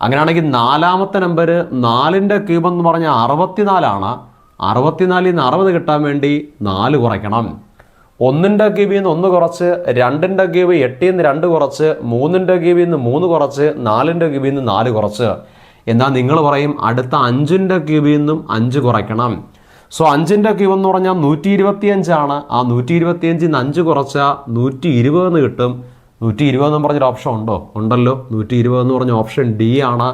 അങ്ങനെയാണെങ്കിൽ നാലാമത്തെ നമ്പർ 4ൻ്റെ ക്യൂബ് എന്ന് പറഞ്ഞാൽ 64 ആണ്. 64ൽ നിന്ന് 60 കിട്ടാൻ വേണ്ടി 4 കുറയ്ക്കണം. 1ൻ്റെ ക്യൂബിൽ നിന്ന് 1 കുറച്ച്, 2ൻ്റെ ക്യൂബ് 8ൽ നിന്ന് 2 കുറച്ച്, 3ൻ്റെ ക്യൂബിൽ നിന്ന് 3 കുറച്ച്, 4ൻ്റെ ക്യൂബിൽ നിന്ന് 4 കുറച്ച്. എന്നാൽ നിങ്ങൾ പറയും അടുത്ത 5ൻ്റെ ക്യൂബിൽ നിന്നും 5 കുറയ്ക്കണം. സോ 5ൻ്റെ ക്യൂബ് എന്ന് പറഞ്ഞാൽ 125 ആണ്. ആ 125ൽ നിന്ന് 5 കുറച്ചാൽ 120 എന്ന് കിട്ടും. 120 എന്ന് പറഞ്ഞൊരു ഓപ്ഷൻ ഉണ്ടോ? ഉണ്ടല്ലോ. 120 എന്ന് പറഞ്ഞ ഓപ്ഷൻ D ആണ്.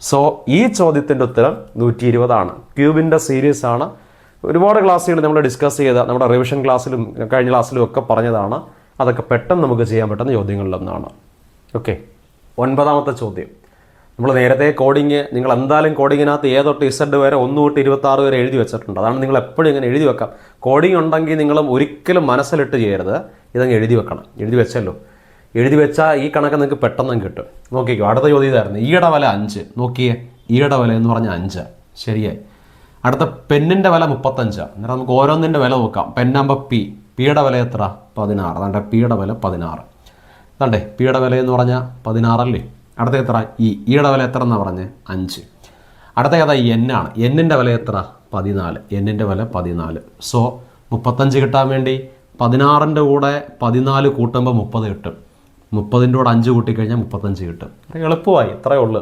സോ ഈ ചോദ്യത്തിൻ്റെ ഉത്തരം 120 ക്യൂബിൻ്റെ സീരീസ് ആണ്. ഒരുപാട് ക്ലാസ്സുകൾ നമ്മൾ ഡിസ്കസ് ചെയ്ത നമ്മുടെ റിവിഷൻ ക്ലാസ്സിലും കഴിഞ്ഞ ക്ലാസ്സിലും ഒക്കെ പറഞ്ഞതാണ്. അതൊക്കെ പെട്ടെന്ന് നമുക്ക് ചെയ്യാൻ പറ്റുന്ന ചോദ്യങ്ങളിലൊന്നാണ്. ഓക്കെ, 9ാമത്തെ ചോദ്യം. നമ്മൾ നേരത്തെ കോഡിങ്, നിങ്ങൾ എന്തായാലും കോഡിങ്ങിനകത്ത് A തൊട്ട് Z വരെ 1 തൊട്ട് 26 വരെ എഴുതി വെച്ചിട്ടുണ്ട്. അതാണ് നിങ്ങൾ എപ്പോഴും ഇങ്ങനെ എഴുതി വെക്കാം. കോഡിങ് ഉണ്ടെങ്കിൽ നിങ്ങളും ഒരിക്കലും മനസ്സിലിട്ട് ചെയ്യരുത്, ഇതങ്ങ് എഴുതി വെക്കണം. എഴുതി വെച്ചല്ലോ, എഴുതി വെച്ചാൽ ഈ കണക്ക് നിങ്ങൾക്ക് പെട്ടെന്ന് കിട്ടും. നോക്കിക്കോ, അടുത്ത ചോദ്യം ഇതായിരുന്നു. ഈയുടെ വില 5. നോക്കിയേ, ഈയുടെ വില എന്ന് പറഞ്ഞാൽ 5. ശരിയായി. അടുത്ത പെന്നിൻ്റെ വില 35. അന്നേരം നമുക്ക് ഓരോന്നിൻ്റെ വില നോക്കാം. പെന്നാകുമ്പോൾ പിയുടെ വില എത്ര? 16. അതാണ്ട് പിയുടെ വില 16. അതാണ്ടേ പിയുടെ വില എന്ന് പറഞ്ഞാൽ 16 അല്ലേ. അടുത്ത എത്ര? ഈയുടെ വില എത്ര എന്നാണ് പറഞ്ഞത്? 5. അടുത്ത ഏതാ? എന്നാണ്. എന്നിൻ്റെ വില എത്ര? 14. എന്നിൻ്റെ വില 14. സോ 35 കിട്ടാൻ വേണ്ടി 16ൻ്റെ കൂടെ 14 കൂട്ടുമ്പോൾ 30 കിട്ടും. 30ൻ്റെ കൂടെ 5 കൂട്ടിക്കഴിഞ്ഞാൽ 35 കിട്ടും. എളുപ്പമായി, ഇത്രയേ ഉള്ളൂ.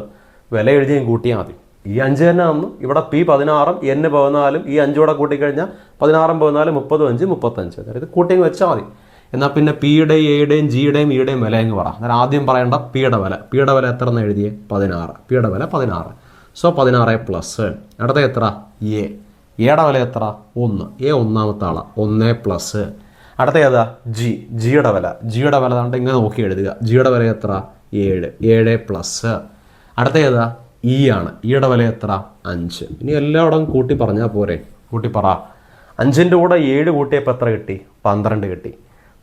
വില എഴുതിയും കൂട്ടിയാൽ മതി. ഈ 5 തന്നെ വന്നു. ഇവിടെ P 16, N 14, ഈ 5 കൂടെ കൂട്ടിക്കഴിഞ്ഞാൽ 16, 14, 35, 35. അതായത് കൂട്ടിയും വെച്ചാൽ മതി. എന്നാൽ പിന്നെ പിയുടെയും എയുടെയും ജിയുടെയും ഇയുടെയും വില എന്ന് പറ. അന്നേരം ആദ്യം പറയേണ്ട പിയുടെ വില. പിയുടെ വില എത്ര എന്ന് എഴുതിയേ? 16. പിയുടെ വില 16. So 16 plus. അടുത്ത എത്ര? എയുടെ വില എത്ര? 1. എ ഒന്നാമത്തെ ആളാണ്. 1 പ്ലസ്. അടുത്ത ഏതാ? ജിയുടെ വില. ജിയുടെ വില താണ്ട് ഇങ്ങനെ നോക്കി എഴുതുക. ജിയുടെ വില എത്ര? 7. 7 പ്ലസ്. അടുത്ത ഏതാ? ആണ്. ഈയുടെ വില എത്ര? 5. ഇനി എല്ലായിടവും കൂട്ടി പറഞ്ഞാൽ പോരെ? കൂട്ടി പറ. 5ൻ്റെ കൂടെ 7 കൂട്ടിയപ്പോൾ എത്ര കിട്ടി? 12 കിട്ടി.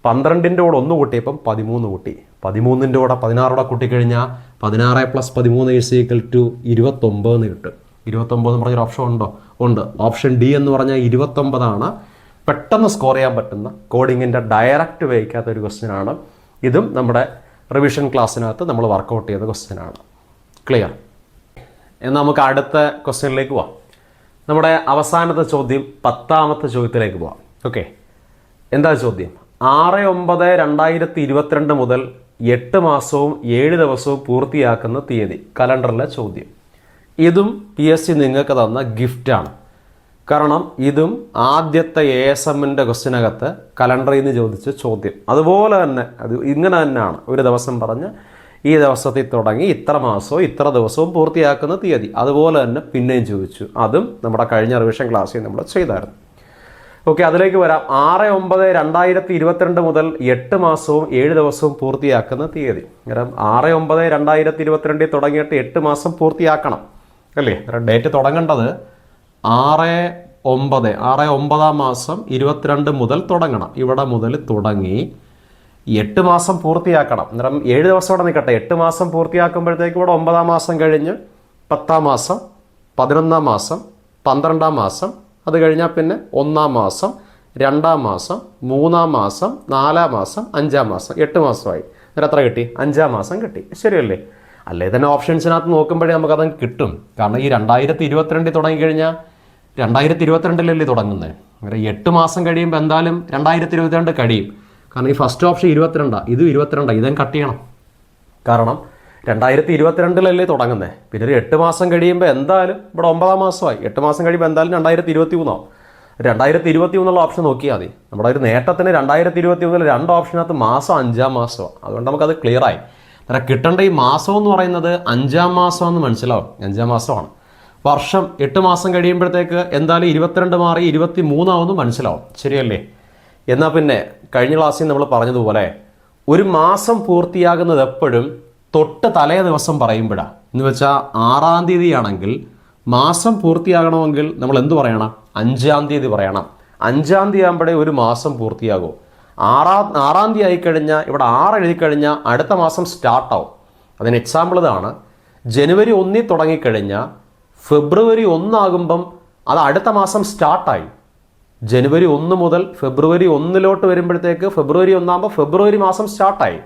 12ൻ്റെ കൂടെ 1 കൂട്ടിയപ്പം 13 കൂട്ടി. 13ൻ്റെ കൂടെ 16 കൂടെ കൂട്ടിക്കഴിഞ്ഞാൽ 16 പ്ലസ് 13 29 എന്ന് കിട്ടും. 29 എന്ന് പറഞ്ഞൊരു ഓപ്ഷൻ ഉണ്ടോ? ഉണ്ട്. ഓപ്ഷൻ ഡി എന്ന് പറഞ്ഞാൽ 29 പെട്ടെന്ന് സ്കോർ ചെയ്യാൻ പറ്റുന്ന കോഡിങ്ങിൻ്റെ ഡയറക്റ്റ് വേയിക്കാത്ത ഒരു ക്വസ്റ്റ്യനാണ്. ഇതും നമ്മുടെ റിവിഷൻ ക്ലാസ്സിനകത്ത് നമ്മൾ വർക്കൗട്ട് ചെയ്ത ക്വസ്റ്റ്യനാണ്. ക്ലിയർ? എന്നാൽ നമുക്ക് അടുത്ത ക്വസ്റ്റ്യനിലേക്ക് പോവാം. നമ്മുടെ അവസാനത്തെ ചോദ്യം 10ാമത്തെ ചോദ്യത്തിലേക്ക് പോവാം. ഓക്കെ, എന്താ ചോദ്യം? 6/9/2022 മുതൽ 8 മാസവും 7 ദിവസവും പൂർത്തിയാക്കുന്ന തീയതി. കലണ്ടറിലെ ചോദ്യം. ഇതും PSC നിങ്ങൾക്ക് തന്ന ഗിഫ്റ്റാണ്. കാരണം ഇതും ആദ്യത്തെ ASMൻ്റെ ക്വസ്റ്റ്യനകത്ത് കലണ്ടറിൽ നിന്ന് ചോദിച്ച ചോദ്യം. അതുപോലെ തന്നെ അത് ഇങ്ങനെ തന്നെയാണ്. ഒരു ദിവസം പറഞ്ഞ് ഈ ദിവസത്തിൽ തുടങ്ങി ഇത്ര മാസവും ഇത്ര ദിവസവും പൂർത്തിയാക്കുന്ന തീയതി. അതുപോലെ തന്നെ പിന്നെയും ചോദിച്ചു. അതും നമ്മുടെ കഴിഞ്ഞ റിവിഷൻ ക്ലാസ്സിൽ നമ്മൾ ചെയ്തായിരുന്നു. ഓക്കെ, അതിലേക്ക് വരാം. 6/9/2022 മുതൽ 8 മാസവും 7 ദിവസവും പൂർത്തിയാക്കുന്ന തീയതി. കാരണം 6/9/2022 തുടങ്ങിയിട്ട് 8 മാസം പൂർത്തിയാക്കണം അല്ലേ? ഡേറ്റ് തുടങ്ങേണ്ടത് 6/9 മാസം 22 മുതൽ തുടങ്ങണം. ഇവിടെ മുതൽ തുടങ്ങി 8 മാസം പൂർത്തിയാക്കണം. അന്നേരം 7 ദിവസം ഇവിടെ നിൽക്കട്ടെ. 8 മാസം പൂർത്തിയാക്കുമ്പോഴത്തേക്ക് ഇവിടെ 9ാം മാസം കഴിഞ്ഞ് 10ാം മാസം, 11ാം മാസം, 12ാം മാസം, അത് കഴിഞ്ഞാൽ പിന്നെ 1ാം മാസം, 2ാം മാസം, 3ാം മാസം, 4ാം മാസം, 5ാം മാസം. 8 മാസമായി. അന്നേരം എത്ര കിട്ടി? 5ാം മാസം കിട്ടി. ശരിയല്ലേ? അല്ലേ തന്നെ ഓപ്ഷൻസിനകത്ത് നോക്കുമ്പോഴേ നമുക്കത് കിട്ടും. കാരണം ഈ 2022 തുടങ്ങിക്കഴിഞ്ഞാൽ 2022 തുടങ്ങുന്നത്. അന്നേരം 8 മാസം കഴിയുമ്പോൾ എന്തായാലും 2022 കഴിയും. കാരണം ഈ ഫസ്റ്റ് ഓപ്ഷൻ 22, ഇത് 22, ഇതും കട്ട് ചെയ്യണം. കാരണം 2022 തുടങ്ങുന്നത്. പിന്നെ ഒരു 8 മാസം കഴിയുമ്പോൾ എന്തായാലും ഇവിടെ 9ാം മാസമായി. 8 മാസം കഴിയുമ്പോൾ എന്തായാലും 2023 ആവും. 2023 ഓപ്ഷൻ നോക്കിയാൽ മതി. നമ്മുടെ ഒരു നേട്ടത്തിന് 2023 2 ഓപ്ഷനകത്ത് മാസം 5ാം മാസമാണ്. അതുകൊണ്ട് നമുക്കത് ക്ലിയറായി. അന്നേരം കിട്ടേണ്ട ഈ മാസം എന്ന് പറയുന്നത് 5ാം മാസം എന്ന് മനസ്സിലാവും. 5ാം മാസമാണ്. വർഷം 8 മാസം കഴിയുമ്പോഴത്തേക്ക് എന്തായാലും 22 മാറി 23 ആവുമെന്ന് മനസ്സിലാവും. ശരിയല്ലേ? എന്നാൽ പിന്നെ കഴിഞ്ഞ ക്ലാസ്സിൽ നമ്മൾ പറഞ്ഞതുപോലെ ഒരു മാസം പൂർത്തിയാകുന്നത് എപ്പോഴും തൊട്ട് തലേ ദിവസം പറയുമ്പോഴാണ്. എന്ന് വെച്ചാൽ 6ാം തീയതി ആണെങ്കിൽ മാസം പൂർത്തിയാകണമെങ്കിൽ നമ്മൾ എന്ത് പറയണം? 5ാം തീയതി പറയണം. 5ാം തീയതി ആകുമ്പോഴേ ഒരു മാസം പൂർത്തിയാകും. 6ാം തീയതി ആയിക്കഴിഞ്ഞാൽ ഇവിടെ 6 എഴുതി കഴിഞ്ഞാൽ അടുത്ത മാസം സ്റ്റാർട്ടാവും. അതിന് എക്സാമ്പിൾ ഇതാണ്. ജനുവരി 1 തുടങ്ങിക്കഴിഞ്ഞാൽ ഫെബ്രുവരി 1 ആകുമ്പം അത് അടുത്ത മാസം സ്റ്റാർട്ടായി. ജനുവരി 1 മുതൽ ഫെബ്രുവരി 1 വരുമ്പോഴത്തേക്ക് ഫെബ്രുവരി 1 ആകുമ്പോൾ ഫെബ്രുവരി മാസം സ്റ്റാർട്ടായി.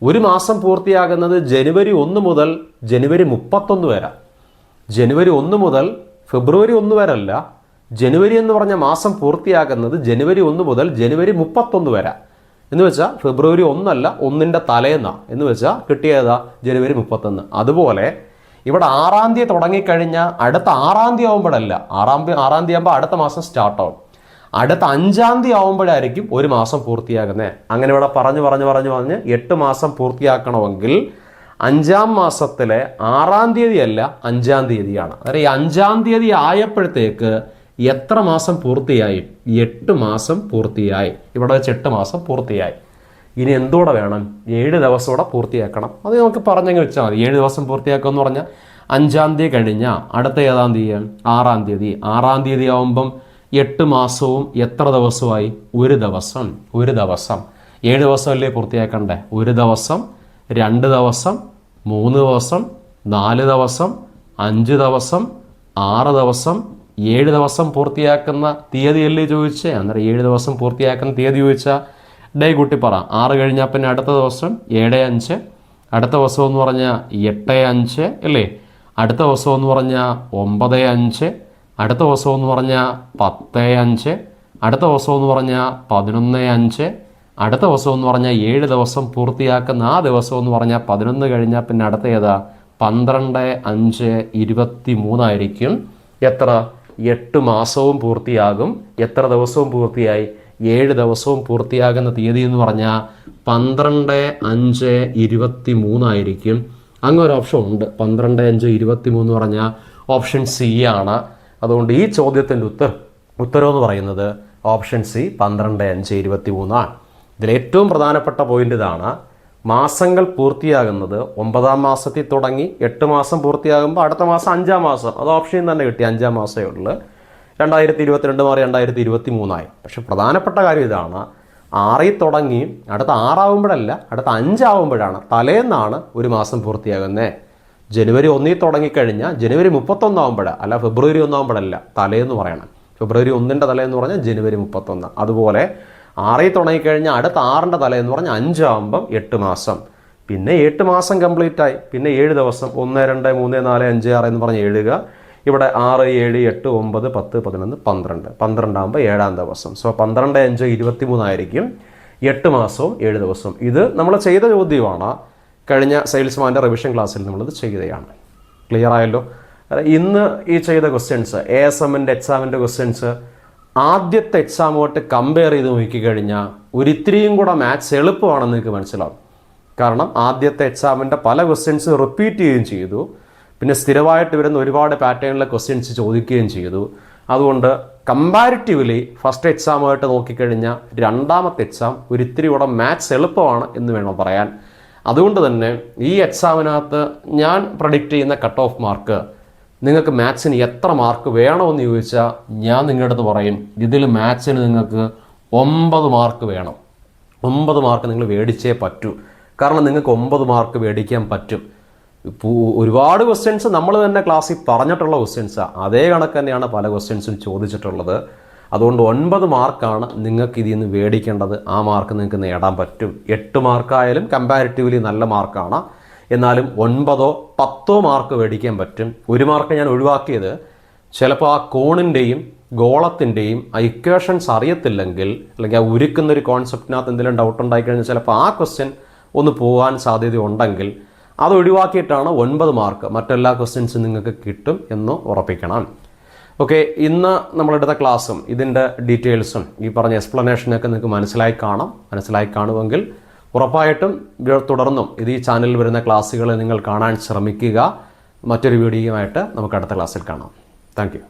ഒരു മാസം പൂർത്തിയാകുന്നത് ജനുവരി 1 മുതൽ ജനുവരി 31 വരെ. ജനുവരി 1 മുതൽ ഫെബ്രുവരി 1 വരെ അല്ല. ജനുവരി എന്ന് പറഞ്ഞ മാസം പൂർത്തിയാകുന്നത് ജനുവരി 1 മുതൽ ജനുവരി 31 വരെ. എന്ന് വെച്ചാൽ ഫെബ്രുവരി 1 അല്ല, 1ൻ്റെ തലേന്നാ. എന്ന് വെച്ചാൽ കിട്ടിയതാ ജനുവരി 31. അതുപോലെ ഇവിടെ 6ാം തീയതി തുടങ്ങിക്കഴിഞ്ഞാൽ അടുത്ത 6ാം തീയതി ആകുമ്പോഴല്ല, 6ാം തീയതി ആകുമ്പോൾ അടുത്ത മാസം സ്റ്റാർട്ടാവും. അടുത്ത 5ാം തീയതി ആകുമ്പോഴായിരിക്കും ഒരു മാസം പൂർത്തിയാകുന്നത്. അങ്ങനെ ഇവിടെ പറഞ്ഞ് 8 മാസം പൂർത്തിയാക്കണമെങ്കിൽ 5-ാം മാസത്തിലെ 6-ാം തീയതി അല്ല 5-ാം തീയതിയാണ്. അതായത് ഈ 5-ാം തീയതി ആയപ്പോഴത്തേക്ക് എത്ര മാസം പൂർത്തിയായി? 8 മാസം പൂർത്തിയായി. ഇവിടെ വെച്ച് 8 മാസം പൂർത്തിയായി. ഇനി എന്തോടെ വേണം? 7 ദിവസം കൂടെ പൂർത്തിയാക്കണം. അത് നമുക്ക് പറഞ്ഞങ്ങ് വെച്ചാൽ മതി. 7 ദിവസം പൂർത്തിയാക്കുക എന്ന് പറഞ്ഞാൽ 5-ാം തീയതി കഴിഞ്ഞാൽ അടുത്ത ഏതാം തീയതി? 6-ാം തീയതി. 6-ാം തീയതി ആവുമ്പം 8 മാസവും എത്ര ദിവസമായി? 1 ദിവസം. 1 ദിവസം. 7 ദിവസമല്ലേ പൂർത്തിയാക്കണ്ടേ? 1 ദിവസം, 2 ദിവസം, 3 ദിവസം, 4 ദിവസം, 5 ദിവസം, 6 ദിവസം, 7 ദിവസം പൂർത്തിയാക്കുന്ന തീയതിയല്ലേ ചോദിച്ചേ? അന്നേരം 7 ദിവസം പൂർത്തിയാക്കുന്ന തീയതി ചോദിച്ചാൽ ഡേ കൂട്ടി പറ. 6 കഴിഞ്ഞാൽ പിന്നെ അടുത്ത ദിവസം 7-5, അടുത്ത ദിവസം എന്ന് പറഞ്ഞാൽ 8-5 അല്ലേ? അടുത്ത ദിവസം എന്ന് പറഞ്ഞാൽ 9-5, അടുത്ത ദിവസം എന്ന് പറഞ്ഞാൽ 10-5, അടുത്ത ദിവസം എന്ന് പറഞ്ഞാൽ 11-5, അടുത്ത ദിവസം എന്ന് പറഞ്ഞാൽ 7 ദിവസം പൂർത്തിയാക്കുന്ന ആ ദിവസം എന്ന് പറഞ്ഞാൽ 11 കഴിഞ്ഞാൽ പിന്നെ അടുത്ത ഏതാ? 12-5-23 ആയിരിക്കും. എത്ര? 8 മാസവും പൂർത്തിയാകും. എത്ര ദിവസവും പൂർത്തിയായി? 7 ദിവസവും പൂർത്തിയാകുന്ന തീയതി എന്ന് പറഞ്ഞാൽ 12-5-23 ആയിരിക്കും. അങ്ങനെ ഒരു ഓപ്ഷൻ ഉണ്ട്. 12-5-23 എന്ന് പറഞ്ഞാൽ ഓപ്ഷൻ സി ആണ്. അതുകൊണ്ട് ഈ ചോദ്യത്തിൻ്റെ ഉത്തരം എന്ന് പറയുന്നത് ഓപ്ഷൻ സി 12-5-23 ആണ്. ഇതിലേറ്റവും പ്രധാനപ്പെട്ട പോയിന്റ് ഇതാണ്. മാസങ്ങൾ പൂർത്തിയാകുന്നത് 9-ാം മാസത്തിൽ തുടങ്ങി 8 മാസം പൂർത്തിയാകുമ്പോൾ അടുത്ത മാസം 5-ാം മാസം. അത് ഓപ്ഷനിൽ തന്നെ കിട്ടി. 5-ാം മാസമേ ഉള്ളൂ. 2022 മാറി 2023 ആയി. പക്ഷെ പ്രധാനപ്പെട്ട കാര്യം ഇതാണ്. 6-ൽ തുടങ്ങി അടുത്ത 6 ആവുമ്പോഴല്ല, അടുത്ത 5 ആവുമ്പോഴാണ്, തലേന്നാണ് ഒരു മാസം പൂർത്തിയാകുന്നത്. ജനുവരി 1-ൽ തുടങ്ങിക്കഴിഞ്ഞാൽ ജനുവരി 31 ആവുമ്പോഴാണ്, അല്ല ഫെബ്രുവരി 1 ആവുമ്പോഴല്ല, തലേന്ന് പറയണം. ഫെബ്രുവരി 1-ന്റെ തലേന്ന് പറഞ്ഞാൽ ജനുവരി 31. അതുപോലെ 6-ൽ തുടങ്ങിക്കഴിഞ്ഞാൽ അടുത്ത 6-ന്റെ തലേന്ന് പറഞ്ഞാൽ 5 ആകുമ്പം 8 മാസം. പിന്നെ 8 മാസം കംപ്ലീറ്റ് ആയി. പിന്നെ 7 ദിവസം 1, 2, 3, 4, 5, 6 എന്ന് പറഞ്ഞ് എഴുതുക. ഇവിടെ 6, 7, 8, 9, 10, 11, 12. 12 ആകുമ്പോൾ 7-ാം ദിവസം. സോ 12-5-23 ആയിരിക്കും. 8 മാസവും 7 ദിവസവും. ഇത് നമ്മൾ ചെയ്ത ചോദ്യമാണ്. കഴിഞ്ഞ സെയിൽസ്മാൻ്റെ റിവിഷൻ ക്ലാസ്സിൽ നമ്മളിത് ചെയ്തതാണ്. ക്ലിയർ ആയല്ലോ? ഇന്ന് ഈ ചെയ്ത ക്വസ്റ്റ്യൻസ്, ASMൻ്റെ എക്സാമിൻ്റെ ക്വസ്റ്റ്യൻസ് ആദ്യത്തെ എക്സാമുമായിട്ട് കമ്പയർ ചെയ്ത് നോക്കിക്കഴിഞ്ഞാൽ ഒരിത്തിരിയും കൂടെ മാത്സ് എളുപ്പമാണെന്ന് നിങ്ങൾക്ക് മനസ്സിലാവും. കാരണം ആദ്യത്തെ എക്സാമിൻ്റെ പല ക്വസ്റ്റ്യൻസ് റിപ്പീറ്റ് ചെയ്യുകയും ചെയ്തു. പിന്നെ സ്ഥിരമായിട്ട് വരുന്ന ഒരുപാട് പാറ്റേണിലെ ക്വസ്റ്റ്യൻസ് ചോദിക്കുകയും ചെയ്തു. അതുകൊണ്ട് കമ്പാരിറ്റീവ്ലി ഫസ്റ്റ് എക്സാമുമായിട്ട് നോക്കിക്കഴിഞ്ഞാൽ രണ്ടാമത്തെ എക്സാം ഒരിത്തിരി കൂടെ മാത്സ് എളുപ്പമാണ് എന്ന് വേണം പറയാൻ. അതുകൊണ്ട് തന്നെ ഈ എക്സാമിനകത്ത് ഞാൻ പ്രഡിക്റ്റ് ചെയ്യുന്ന കട്ട് ഓഫ് മാർക്ക്, നിങ്ങൾക്ക് മാത്സിന് എത്ര മാർക്ക് വേണമെന്ന് ചോദിച്ചാൽ ഞാൻ നിങ്ങളുടെ അടുത്ത് പറയും, ഇതിൽ മാത്സിന് നിങ്ങൾക്ക് 9 മാർക്ക് വേണം. 9 മാർക്ക് നിങ്ങൾ മേടിച്ചേ പറ്റൂ. കാരണം നിങ്ങൾക്ക് 9 മാർക്ക് മേടിക്കാൻ പറ്റും. ഇപ്പോൾ ഒരുപാട് ക്വസ്റ്റ്യൻസ് നമ്മൾ തന്നെ ക്ലാസ്സിൽ പറഞ്ഞിട്ടുള്ള ക്വസ്റ്റ്യൻസാണ്. അതേ കണക്ക് തന്നെയാണ് പല ക്വസ്റ്റ്യൻസും ചോദിച്ചിട്ടുള്ളത്. അതുകൊണ്ട് 9 മാർക്കാണ് നിങ്ങൾക്ക് ഇതിൽ നിന്ന് മേടിക്കേണ്ടത്. ആ മാർക്ക് നിങ്ങൾക്ക് നേടാൻ പറ്റും. 8 മാർക്കായാലും കമ്പാരിറ്റീവ്ലി നല്ല മാർക്കാണ്. എന്നാലും 9 10 മാർക്ക് മേടിക്കാൻ പറ്റും. 1 മാർക്ക് ഞാൻ ഒഴിവാക്കിയത് ചിലപ്പോൾ ആ കോണിൻ്റെയും ഗോളത്തിൻ്റെയും ഇക്വേഷൻസ് അറിയത്തില്ലെങ്കിൽ, അല്ലെങ്കിൽ ആ ഉരുക്കുന്നൊരു കോൺസെപ്റ്റിനകത്ത് എന്തെങ്കിലും ഡൗട്ട് ഉണ്ടായിക്കഴിഞ്ഞാൽ ചിലപ്പോൾ ആ ക്വസ്റ്റ്യൻ ഒന്ന് പോകാൻ സാധ്യതയുണ്ടെങ്കിൽ അത് ഒഴിവാക്കിയിട്ടാണ് 9 മാർക്ക്. മറ്റെല്ലാ ക്വസ്റ്റ്യൻസും നിങ്ങൾക്ക് കിട്ടും എന്ന് ഉറപ്പിക്കണം. ഓക്കെ, ഇന്ന് നമ്മളെടുത്ത ക്ലാസ്സും ഇതിൻ്റെ ഡീറ്റെയിൽസും ഈ പറഞ്ഞ എക്സ്പ്ലനേഷനൊക്കെ നിങ്ങൾക്ക് മനസ്സിലായി കാണുമെങ്കിൽ ഉറപ്പായിട്ടും തുടർന്നും ഇത് ഈ ചാനലിൽ വരുന്ന ക്ലാസ്സുകൾ നിങ്ങൾ കാണാൻ ശ്രമിക്കുക. മറ്റൊരു വീഡിയോയുമായിട്ട് നമുക്ക് അടുത്ത ക്ലാസ്സിൽ കാണാം. Thank you.